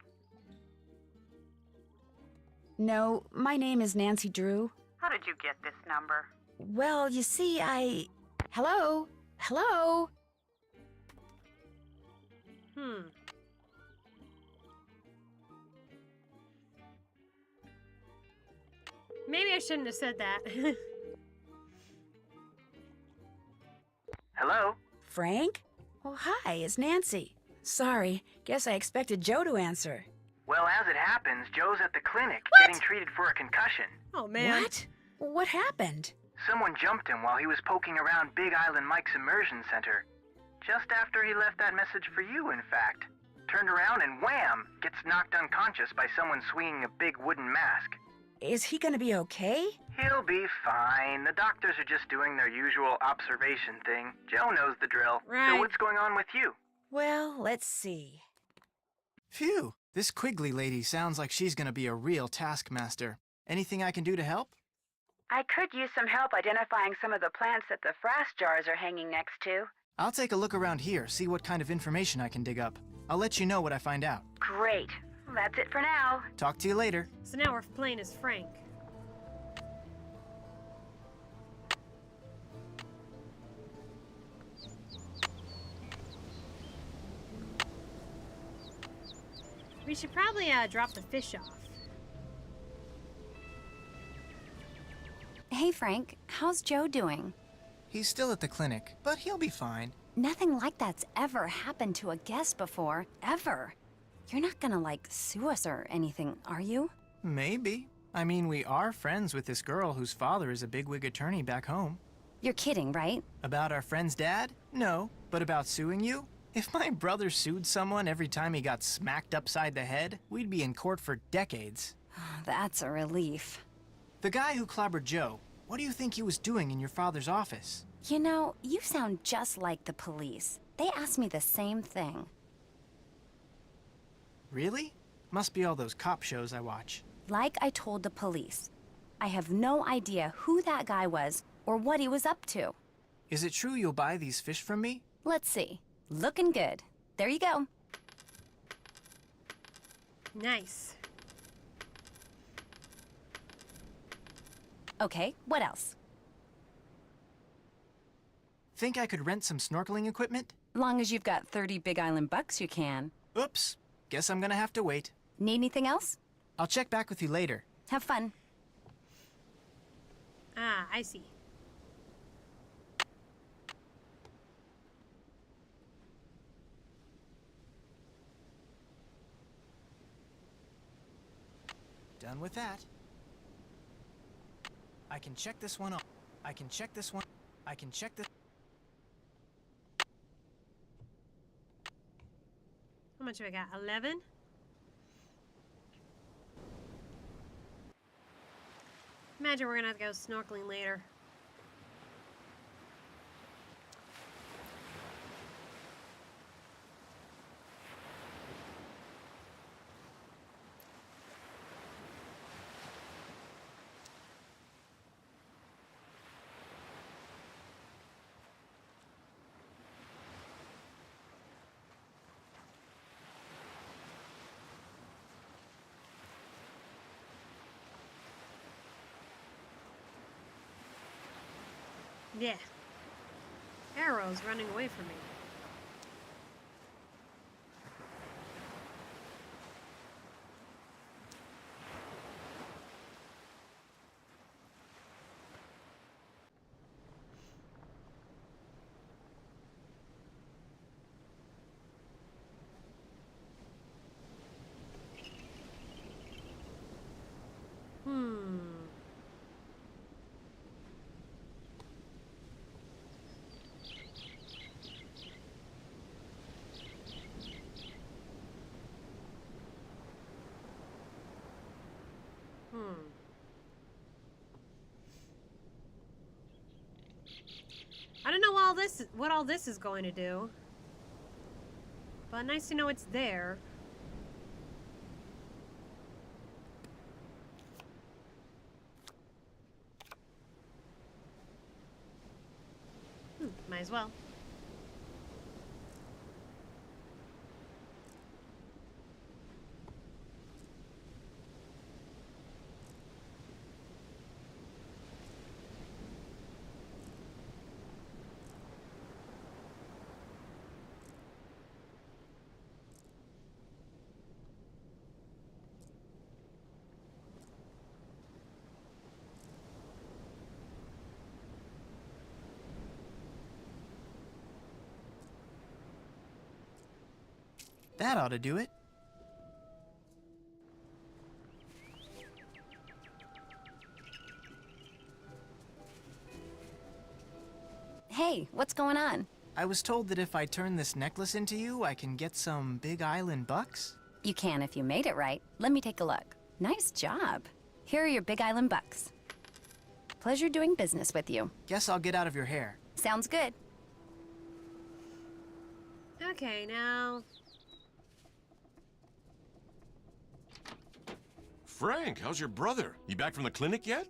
S2: No, my name is Nancy Drew.
S12: How did you get this number?
S2: Well, you see, Hello? Hello?
S1: Maybe I shouldn't have said that.
S9: Hello?
S2: Frank? Oh, hi, it's Nancy. Sorry, guess I expected Joe to answer.
S9: Well, as it happens, Joe's at the clinic getting treated for a concussion.
S1: Oh, man.
S2: What? What happened?
S9: Someone jumped him while he was poking around Big Island Mike's immersion center. Just after he left that message for you, in fact. Turned around and wham! Gets knocked unconscious by someone swinging a big wooden mask.
S2: Is he gonna be okay?
S9: He'll be fine. The doctors are just doing their usual observation thing. Joe knows the drill.
S1: Right.
S9: So what's going on with you?
S2: Well, let's see.
S5: Phew, this Quigley lady sounds like she's gonna be a real taskmaster. Anything I can do to help?
S12: I could use some help identifying some of the plants that the frass jars are hanging next to.
S5: I'll take a look around here, see what kind of information I can dig up. I'll let you know what I find out.
S12: Great. That's it for now.
S5: Talk to you later.
S1: So now we're playing as Frank. We should probably drop the fish off.
S11: Hey, Frank, how's Joe doing?
S5: He's still at the clinic, but he'll be fine.
S11: Nothing like that's ever happened to a guest before, ever. You're not gonna, like, sue us or anything, are you?
S5: Maybe. I mean, we are friends with this girl whose father is a bigwig attorney back home.
S11: You're kidding, right?
S5: About our friend's dad? No. But about suing you? If my brother sued someone every time he got smacked upside the head, we'd be in court for decades.
S11: That's a relief.
S5: The guy who clobbered Joe, what do you think he was doing in your father's office?
S11: You know, you sound just like the police. They asked me the same thing.
S5: Really? Must be all those cop shows I watch.
S11: Like I told the police, I have no idea who that guy was or what he was up to.
S5: Is it true you'll buy these fish from me?
S11: Let's see. Looking good. There you go.
S1: Nice.
S11: Okay, what else?
S5: Think I could rent some snorkeling equipment?
S11: Long as you've got 30 Big Island bucks, you can.
S5: Oops. Guess I'm gonna have to wait.
S11: Need anything else?
S5: I'll check back with you later.
S11: Have fun.
S1: Ah, I see.
S5: Done with that. I can check this one off. I can check this one. I can check this.
S1: How much have I got? 11? Imagine we're gonna have to go snorkeling later. Yeah. Arrows running away from me. what all this is going to do. But nice to know it's there. Might as well.
S5: That ought to do it.
S11: Hey, what's going on?
S5: I was told that if I turn this necklace into you, I can get some Big Island bucks.
S11: You can if you made it right. Let me take a look. Nice job. Here are your Big Island bucks. Pleasure doing business with you.
S5: Guess I'll get out of your hair.
S11: Sounds good.
S1: Okay, now.
S3: Frank, how's your brother? You back from the clinic yet?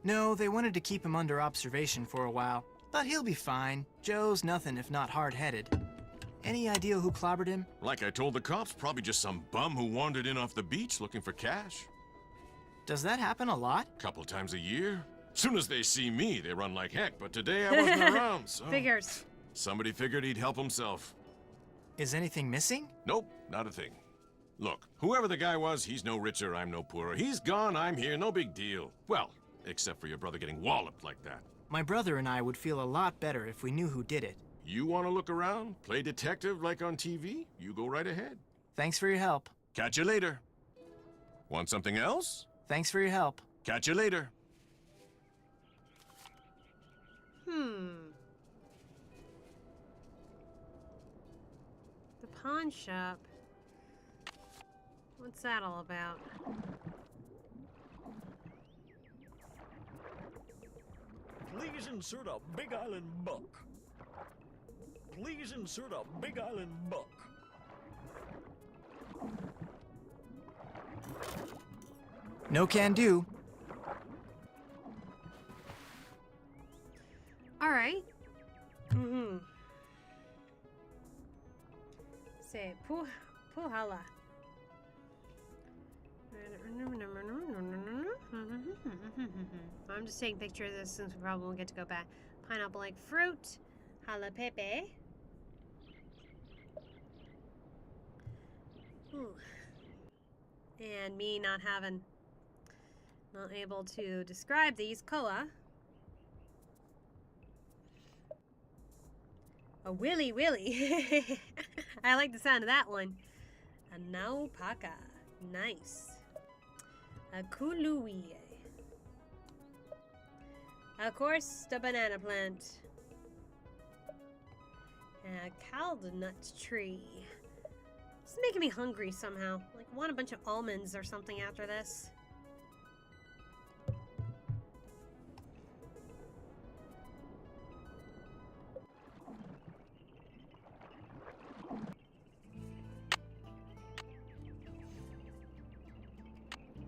S5: No, they wanted to keep him under observation for a while. But he'll be fine. Joe's nothing if not hard-headed. Any idea who clobbered him?
S3: Like I told the cops, probably just some bum who wandered in off the beach looking for cash.
S5: Does that happen a lot?
S3: Couple times a year. Soon as they see me, they run like heck, but today I wasn't around, so...
S1: Figures.
S3: Somebody figured he'd help himself.
S5: Is anything missing?
S3: Nope, not a thing. Look, whoever the guy was, he's no richer, I'm no poorer. He's gone, I'm here, no big deal. Well, except for your brother getting walloped like that.
S5: My brother and I would feel a lot better if we knew who did it.
S3: You want to look around? Play detective like on TV? You go right ahead.
S5: Thanks for your help.
S3: Catch you later. Want something else?
S5: Thanks for your help.
S3: Catch you later.
S1: The pawn shop. What's that all about?
S13: Please insert a Big Island buck. Please insert a Big Island buck.
S5: No can do.
S1: All right. Say puhala. I'm just taking pictures of this since we probably won't get to go back. Pineapple-like fruit. Jalapepe. Ooh. And me not able to describe these. Koa. A willy willy. I like the sound of that one. A naupaka. Nice. A kului. Of course, the banana plant. A caldnut tree. This is making me hungry somehow. Like, I want a bunch of almonds or something after this.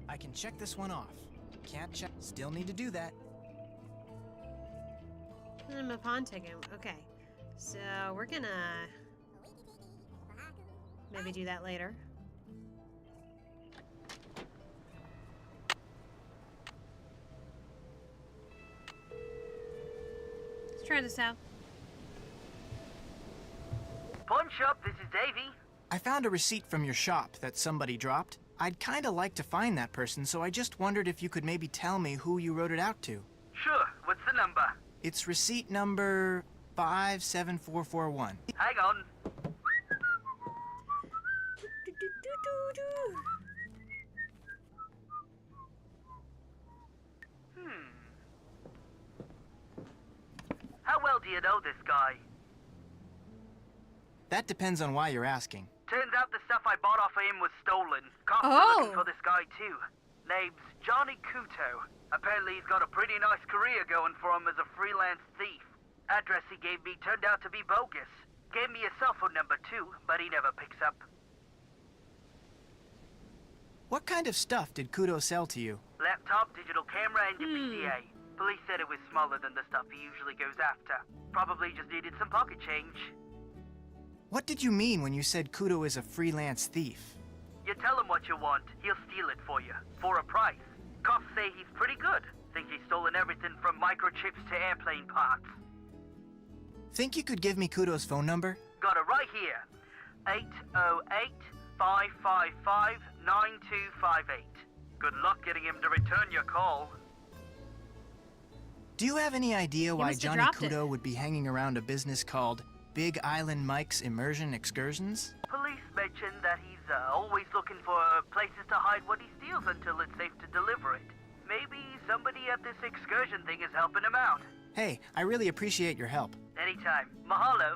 S5: I can check this one off. Can't check. Still need to do that.
S1: I'm a pawn ticket. Okay. So we're gonna maybe do that later. Let's try this out.
S9: Pawn shop, this is Davy.
S5: I found a receipt from your shop that somebody dropped. I'd kinda like to find that person, so I just wondered if you could maybe tell me who you wrote it out to.
S9: Sure, what's the number?
S5: It's receipt number 57441.
S9: Hang on. How well do you know this guy?
S5: That depends on why you're asking.
S9: Turns out the stuff I bought off of him was stolen. Cops are
S1: Oh.
S9: looking for this guy too. Name's Johnny Kuto. Apparently he's got a pretty nice career going for him as a freelance thief. Address he gave me turned out to be bogus. Gave me his cell phone number too, but he never picks up.
S5: What kind of stuff did Kudo sell to you?
S9: Laptop, digital camera, and your PDA. Police said it was smaller than the stuff he usually goes after. Probably just needed some pocket change.
S5: What did you mean when you said Kudo is a freelance thief?
S9: You tell him what you want, he'll steal it for you, for a price. Cops say he's pretty good. Think he's stolen everything from microchips to airplane parts.
S5: Think you could give me Kudo's phone number?
S9: Got it right here. 808-555-9258. Good luck getting him to return your call.
S5: Do you have any idea why
S1: must have
S5: Johnny
S1: dropped it.
S5: Kudo would be hanging around a business called Big Island Mike's Immersion Excursions?
S9: Police mentioned that he's always looking for places to hide what he steals until it's safe to deliver it. Maybe somebody at this excursion thing is helping him out.
S5: Hey, I really appreciate your help.
S9: Anytime. Mahalo.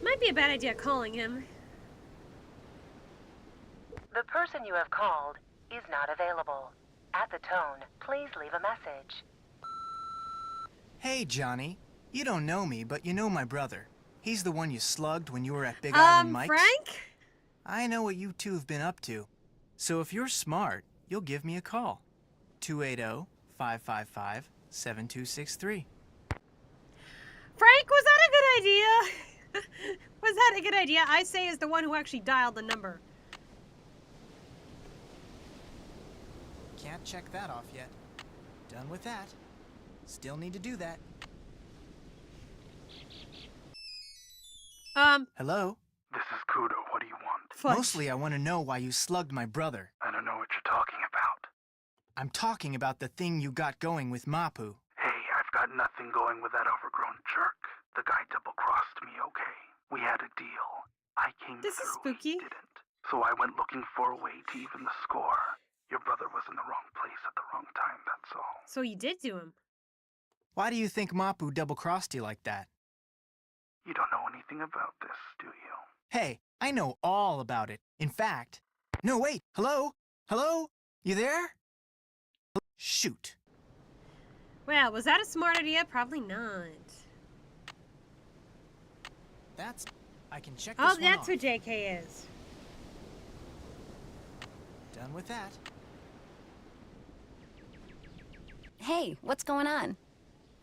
S1: Might be a bad idea calling him.
S14: The person you have called is not available. At the tone, please leave a message.
S5: Hey, Johnny. You don't know me, but you know my brother. He's the one you slugged when you were at Big Island Mike's.
S1: Frank?
S5: I know what you two have been up to. So if you're smart, you'll give me a call. 280-555-7263.
S1: Frank, was that a good idea? Was that a good idea? I say as the one who actually dialed the number.
S5: Can't check that off yet. Done with that. Still need to do that. Hello?
S15: This is Kudo. What do you want?
S1: Fudge.
S5: Mostly I want to know why you slugged my brother.
S15: I don't know what you're talking about.
S5: I'm talking about the thing you got going with Mapu.
S15: Hey, I've got nothing going with that overgrown jerk. The guy double-crossed me, okay? We had a deal. I came
S1: This is
S15: through,
S1: spooky.
S15: he didn't. So I went looking for a way to even the score. Your brother was in the wrong place at the wrong time, that's all.
S1: So you did do him.
S5: Why do you think Mapu double-crossed you like that?
S15: You don't know anything about this, do you?
S5: Hey, I know all about it. In fact... No, wait! Hello? Hello? You there? Shoot.
S1: Well, was that a smart idea? Probably not.
S5: That's... I can check this
S1: Oh,
S5: one
S1: that's
S5: off.
S1: who JK is.
S5: Done with that.
S11: Hey, what's going on?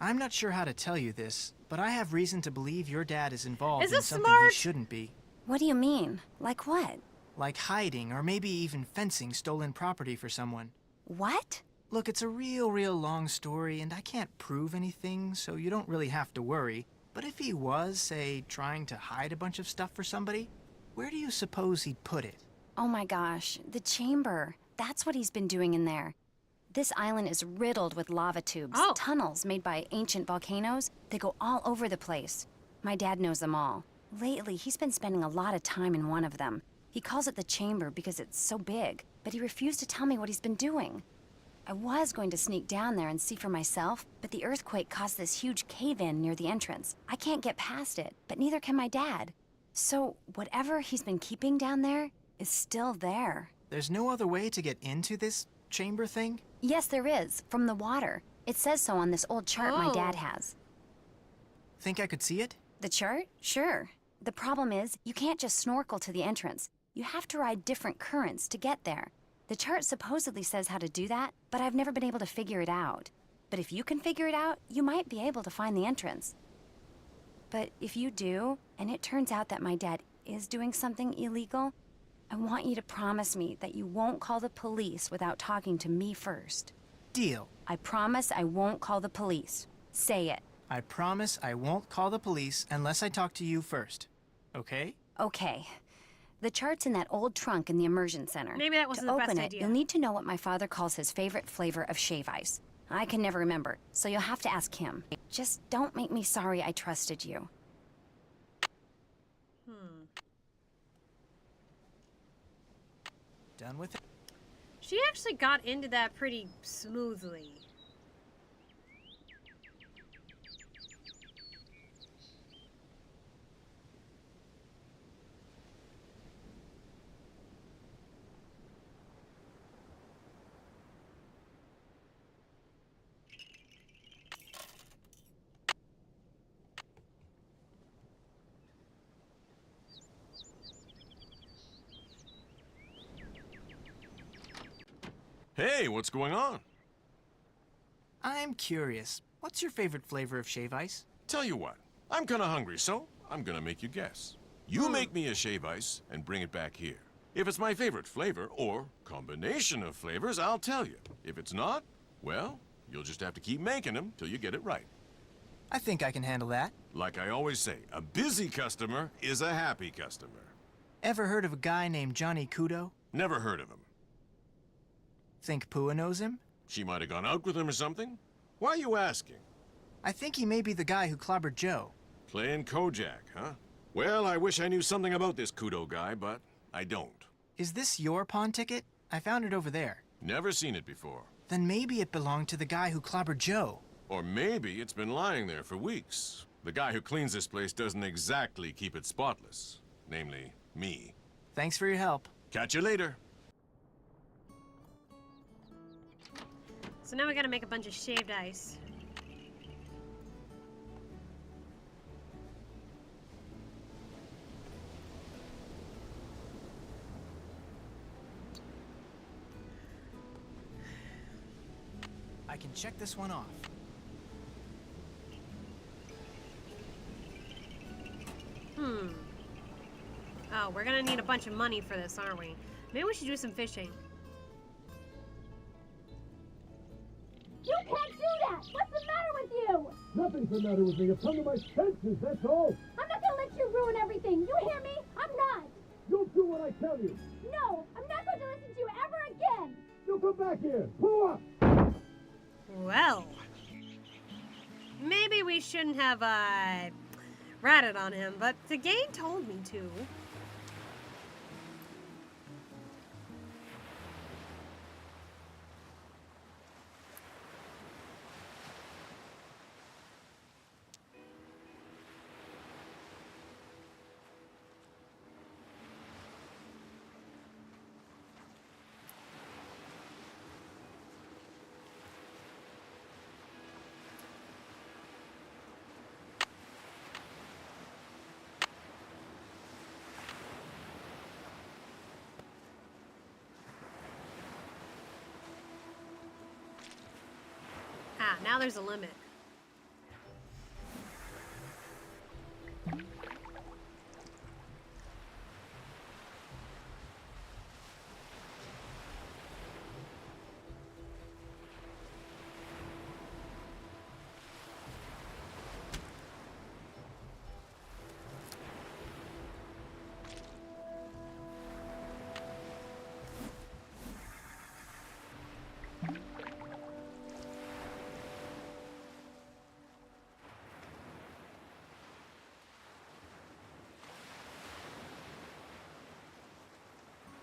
S5: I'm not sure how to tell you this, but I have reason to believe your dad is involved
S1: Is
S5: in
S1: this
S5: something
S1: smart?
S5: he shouldn't be.
S11: What do you mean? Like what?
S5: Like hiding or maybe even fencing stolen property for someone.
S11: What?
S5: Look, it's a real long story, and I can't prove anything, so you don't really have to worry. But if he was, say, trying to hide a bunch of stuff for somebody, where do you suppose he'd put it?
S11: Oh my gosh, the chamber. That's what he's been doing in there. This island is riddled with lava tubes, tunnels made by ancient volcanoes. They go all over the place. My dad knows them all. Lately, he's been spending a lot of time in one of them. He calls it the chamber because it's so big, but he refused to tell me what he's been doing. I was going to sneak down there and see for myself, but the earthquake caused this huge cave-in near the entrance. I can't get past it, but neither can my dad. So whatever he's been keeping down there is still there.
S5: There's no other way to get into this chamber thing?
S11: Yes, there is, from the water. It says so on this old chart my dad has.
S5: Think I could see it?
S11: The chart? Sure. The problem is, you can't just snorkel to the entrance. You have to ride different currents to get there. The chart supposedly says how to do that, but I've never been able to figure it out. But if you can figure it out, you might be able to find the entrance. But if you do, and it turns out that my dad is doing something illegal, I want you to promise me that you won't call the police without talking to me first.
S5: Deal.
S11: I promise I won't call the police. Say it.
S5: I promise I won't call the police unless I talk to you first. Okay?
S11: Okay. The chart's in that old trunk in the immersion center.
S1: Maybe that wasn't
S11: to
S1: the best
S11: open it,
S1: idea.
S11: you'll need to know what my father calls his favorite flavor of shave ice. I can never remember, so you'll have to ask him. Just don't make me sorry I trusted you.
S5: Done with it?
S1: She actually got into that pretty smoothly.
S3: Hey, what's going on?
S5: I'm curious. What's your favorite flavor of shave ice?
S3: Tell you what, I'm kinda hungry, so I'm gonna make you guess. You make me a shave ice and bring it back here. If it's my favorite flavor, or combination of flavors, I'll tell you. If it's not, well, you'll just have to keep making them till you get it right.
S5: I think I can handle that.
S3: Like I always say, a busy customer is a happy customer.
S5: Ever heard of a guy named Johnny Kudo?
S3: Never heard of him.
S5: Think Pua knows him?
S3: She might have gone out with him or something. Why are you asking?
S5: I think he may be the guy who clobbered Joe.
S3: Playing Kojak, huh? Well, I wish I knew something about this Kudo guy, but I don't.
S5: Is this your pawn ticket? I found it over there.
S3: Never seen it before.
S5: Then maybe it belonged to the guy who clobbered Joe.
S3: Or maybe it's been lying there for weeks. The guy who cleans this place doesn't exactly keep it spotless. Namely, me.
S5: Thanks for your help.
S3: Catch you later.
S1: So now we gotta make a bunch of shaved ice.
S5: I can check this one off.
S1: Oh, we're gonna need a bunch of money for this, aren't we? Maybe we should do some fishing.
S16: You can't do that! What's the matter with you?
S13: Nothing's the matter with me. I've come to my senses, that's all.
S16: I'm not gonna let you ruin everything. You hear me? I'm not.
S13: You'll do what I tell you.
S16: No, I'm not going to listen to you ever again.
S13: You come back here. Pull up.
S1: Well, maybe we shouldn't have ratted on him, but the game told me to. Ah, now there's a limit.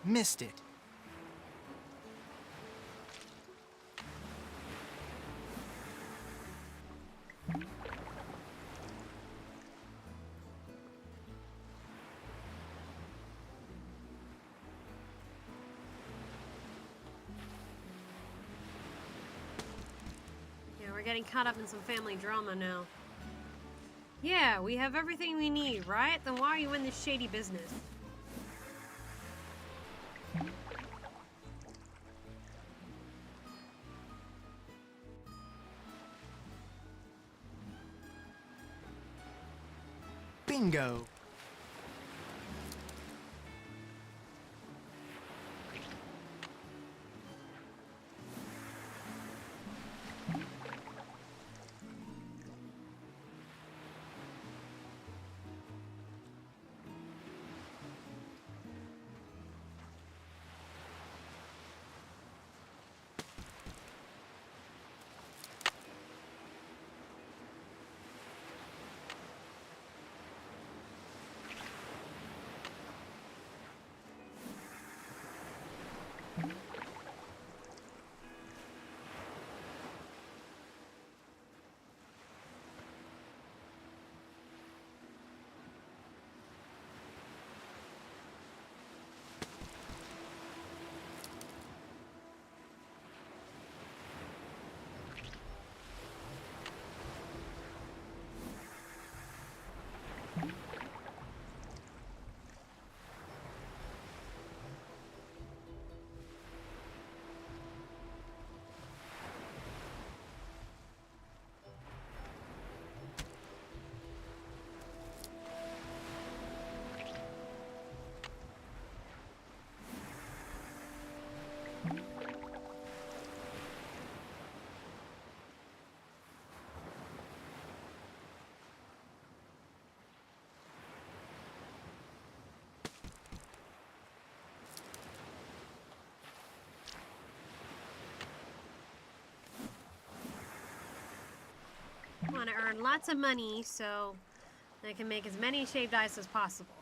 S5: Missed it.
S1: Yeah, we're getting caught up in some family drama now. Yeah, we have everything we need, right? Then why are you in this shady business?
S5: Bingo.
S1: want to earn lots of money so I can make as many shaved ice as possible.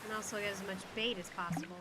S1: And also get as much bait as possible.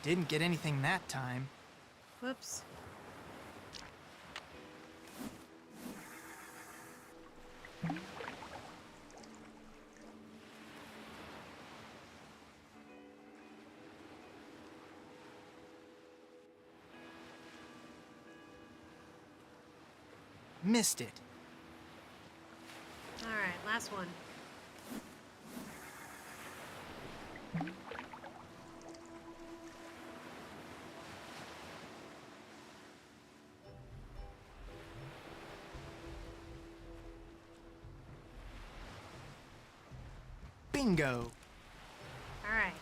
S5: Didn't get anything that time.
S1: Whoops.
S5: Missed it.
S1: All right, last one.
S5: Bingo.
S1: All right.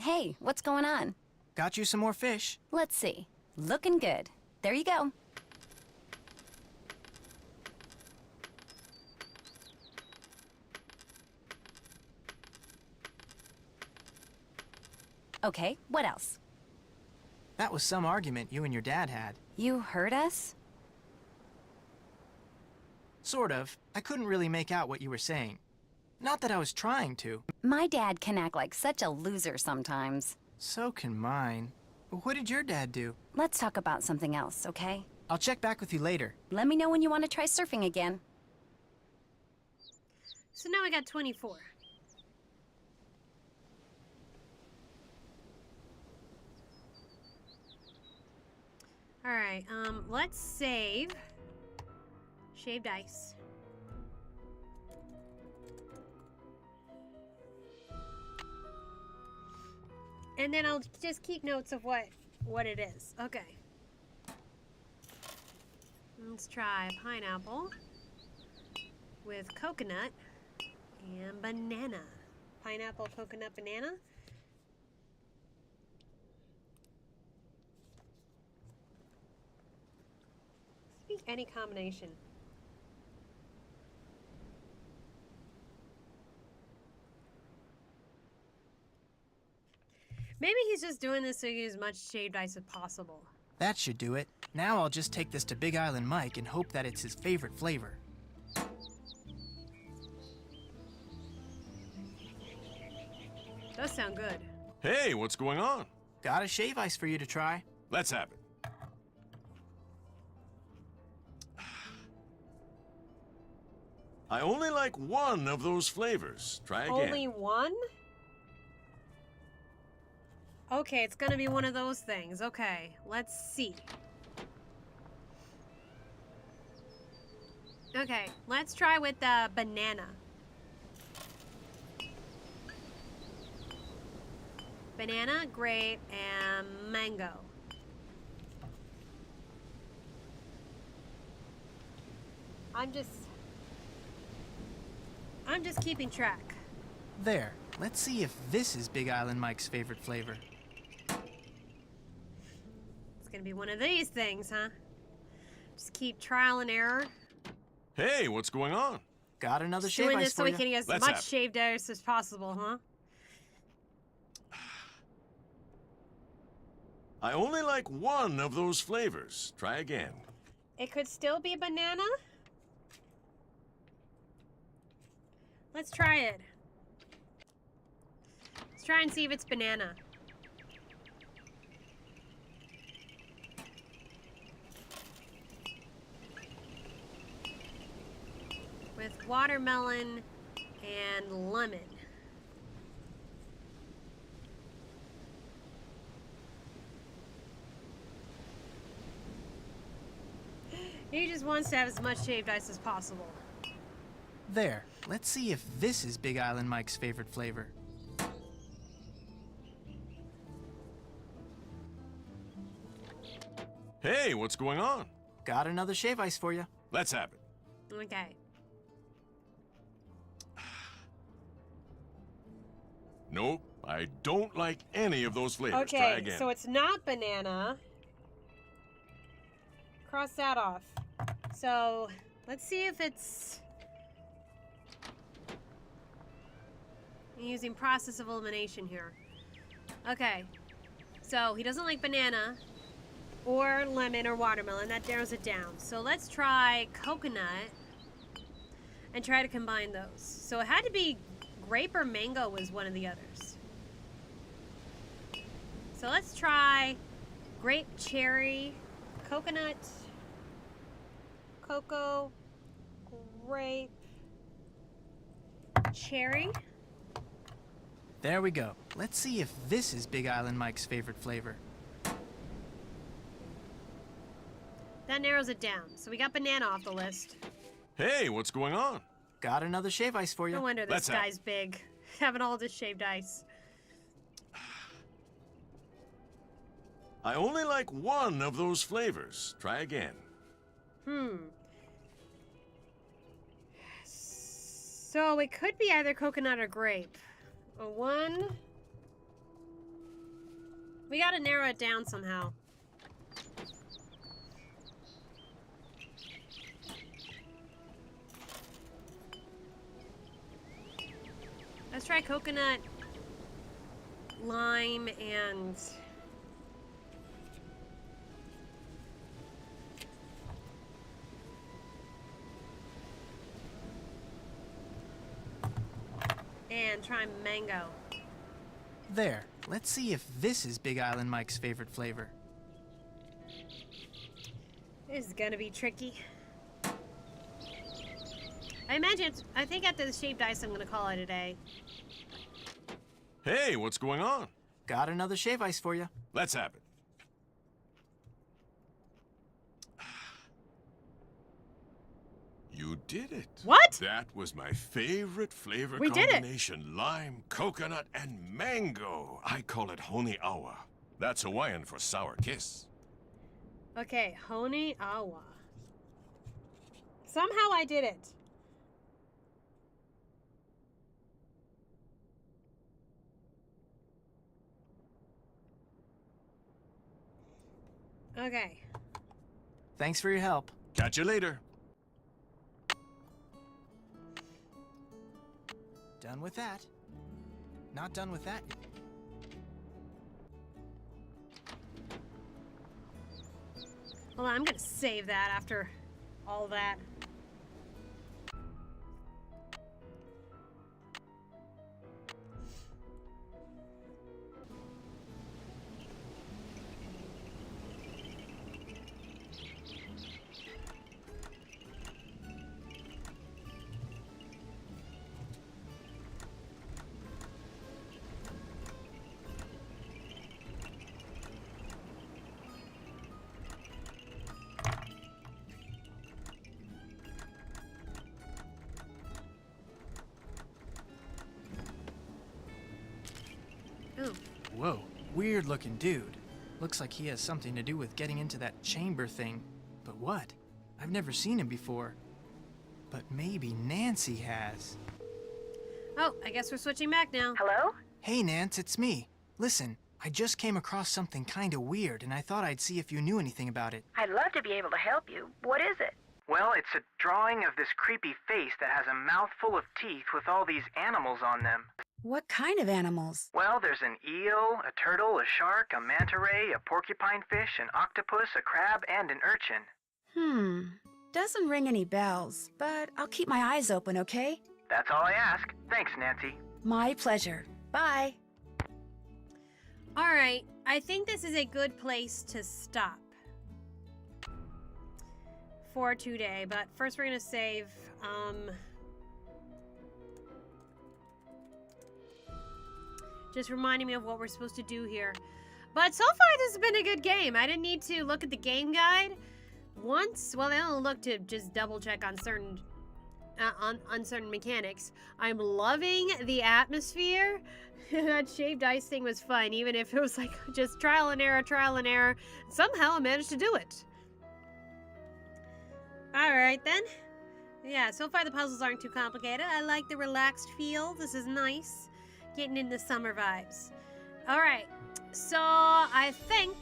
S11: Hey, what's going on?
S5: Got you some more fish.
S11: Let's see. Looking good. There you go. Okay, what else?
S5: That was some argument you and your dad had.
S11: You heard us?
S5: Sort of. I couldn't really make out what you were saying. Not that I was trying to.
S11: My dad can act like such a loser sometimes.
S5: So can mine. What did your dad do?
S11: Let's talk about something else, okay?
S5: I'll check back with you later.
S11: Let me know when you want to try surfing again.
S1: So now I got 24. All right, let's save shaved ice. And then I'll just keep notes of what it is. Okay. Let's try pineapple with coconut and banana. Pineapple, coconut, banana. Any combination. Maybe he's just doing this so he gets as much shaved ice as possible.
S5: That should do it. Now I'll just take this to Big Island Mike and hope that it's his favorite flavor.
S1: Does sound good.
S3: Hey, what's going on?
S5: Got a shave ice for you to try.
S3: Let's have it. I only like one of those flavors. Try again.
S1: Only one? Okay, it's gonna be one of those things. Okay, let's see. Okay, let's try with the banana. Banana, grape, and mango. I'm just keeping track.
S5: There. Let's see if this is Big Island Mike's favorite flavor.
S1: It's gonna be one of these things, huh? Just keep trial and error.
S3: Hey, what's going on?
S5: Got another
S1: Just
S5: shave
S1: doing
S5: ice
S1: this so
S5: for
S1: we
S5: you.
S1: can get as
S3: Let's
S1: much
S3: have it.
S1: shaved ice as possible, huh?
S3: I only like one of those flavors. Try again.
S1: It could still be banana. Let's try it. Let's try and see if it's banana. With watermelon and lemon. He just wants to have as much shaved ice as possible.
S5: There. Let's see if this is Big Island Mike's favorite flavor.
S3: Hey, what's going on?
S5: Got another shave ice for you.
S3: Let's have it.
S1: Okay.
S3: Nope, I don't like any of those flavors. Try
S1: Okay,
S3: again.
S1: so it's not banana. Cross that off. So, let's see if it's... I'm using process of elimination here. Okay. So, he doesn't like banana or lemon or watermelon. That narrows it down. So, let's try coconut and try to combine those. So, it had to be grape or mango was one of the others. So, let's try grape, cherry, coconut, cocoa, grape, cherry.
S5: There we go. Let's see if this is Big Island Mike's favorite flavor.
S1: That narrows it down. So we got banana off the list.
S3: Hey, what's going on?
S5: Got another shave ice for you.
S1: No wonder this
S3: Let's have
S1: guy's big. Having all this shaved ice.
S3: I only like one of those flavors. Try again.
S1: So it could be either coconut or grape. One. We gotta narrow it down somehow. Let's try coconut, lime, and... and try mango.
S5: There. Let's see if this is Big Island Mike's favorite flavor.
S1: This is gonna be tricky. I think after the shaved ice, I'm gonna call it a day.
S3: Hey, what's going on?
S5: Got another shave ice for you.
S3: Let's have it. You did it.
S1: What?
S3: That was my favorite flavor
S1: We did it.
S3: combination. Lime, coconut, and mango. I call it honi awa. That's Hawaiian for sour kiss.
S1: Okay, honi awa. Somehow I did it. Okay.
S5: Thanks for your help.
S3: Catch you later.
S5: Done with that. Not done with that yet.
S1: Hold on, I'm gonna save that after all that. Ooh.
S5: Whoa, weird looking dude. Looks like he has something to do with getting into that chamber thing. But what? I've never seen him before. But maybe Nancy has.
S1: Oh, I guess we're switching back now.
S12: Hello?
S5: Hey, Nance, it's me. Listen, I just came across something kinda weird, and I thought I'd see if you knew anything about it.
S12: I'd love to be able to help you. What is it?
S9: Well, it's a drawing of this creepy face that has a mouth full of teeth with all these animals on them.
S2: What kind of animals?
S9: Well, there's an eel, a turtle, a shark, a manta ray, a porcupine fish, an octopus, a crab, and an urchin.
S2: Doesn't ring any bells, but I'll keep my eyes open, okay?
S9: That's all I ask. Thanks, Nancy.
S2: My pleasure. Bye.
S1: Alright, I think this is a good place to stop for today, but first we're gonna save, just reminding me of what we're supposed to do here. But so far this has been a good game. I didn't need to look at the game guide once. Well, I only looked to just double check on certain uncertain mechanics. I'm loving the atmosphere. That shaved ice thing was fun, even if it was like just trial and error, trial and error. Somehow I managed to do it. Alright then. Yeah, so far the puzzles aren't too complicated. I like the relaxed feel. This is nice. Getting in the summer vibes. Alright, so I think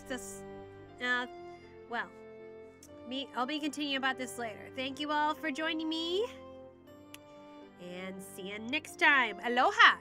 S1: this, well, I'll be continuing about this later. Thank you all for joining me, and see you next time. Aloha!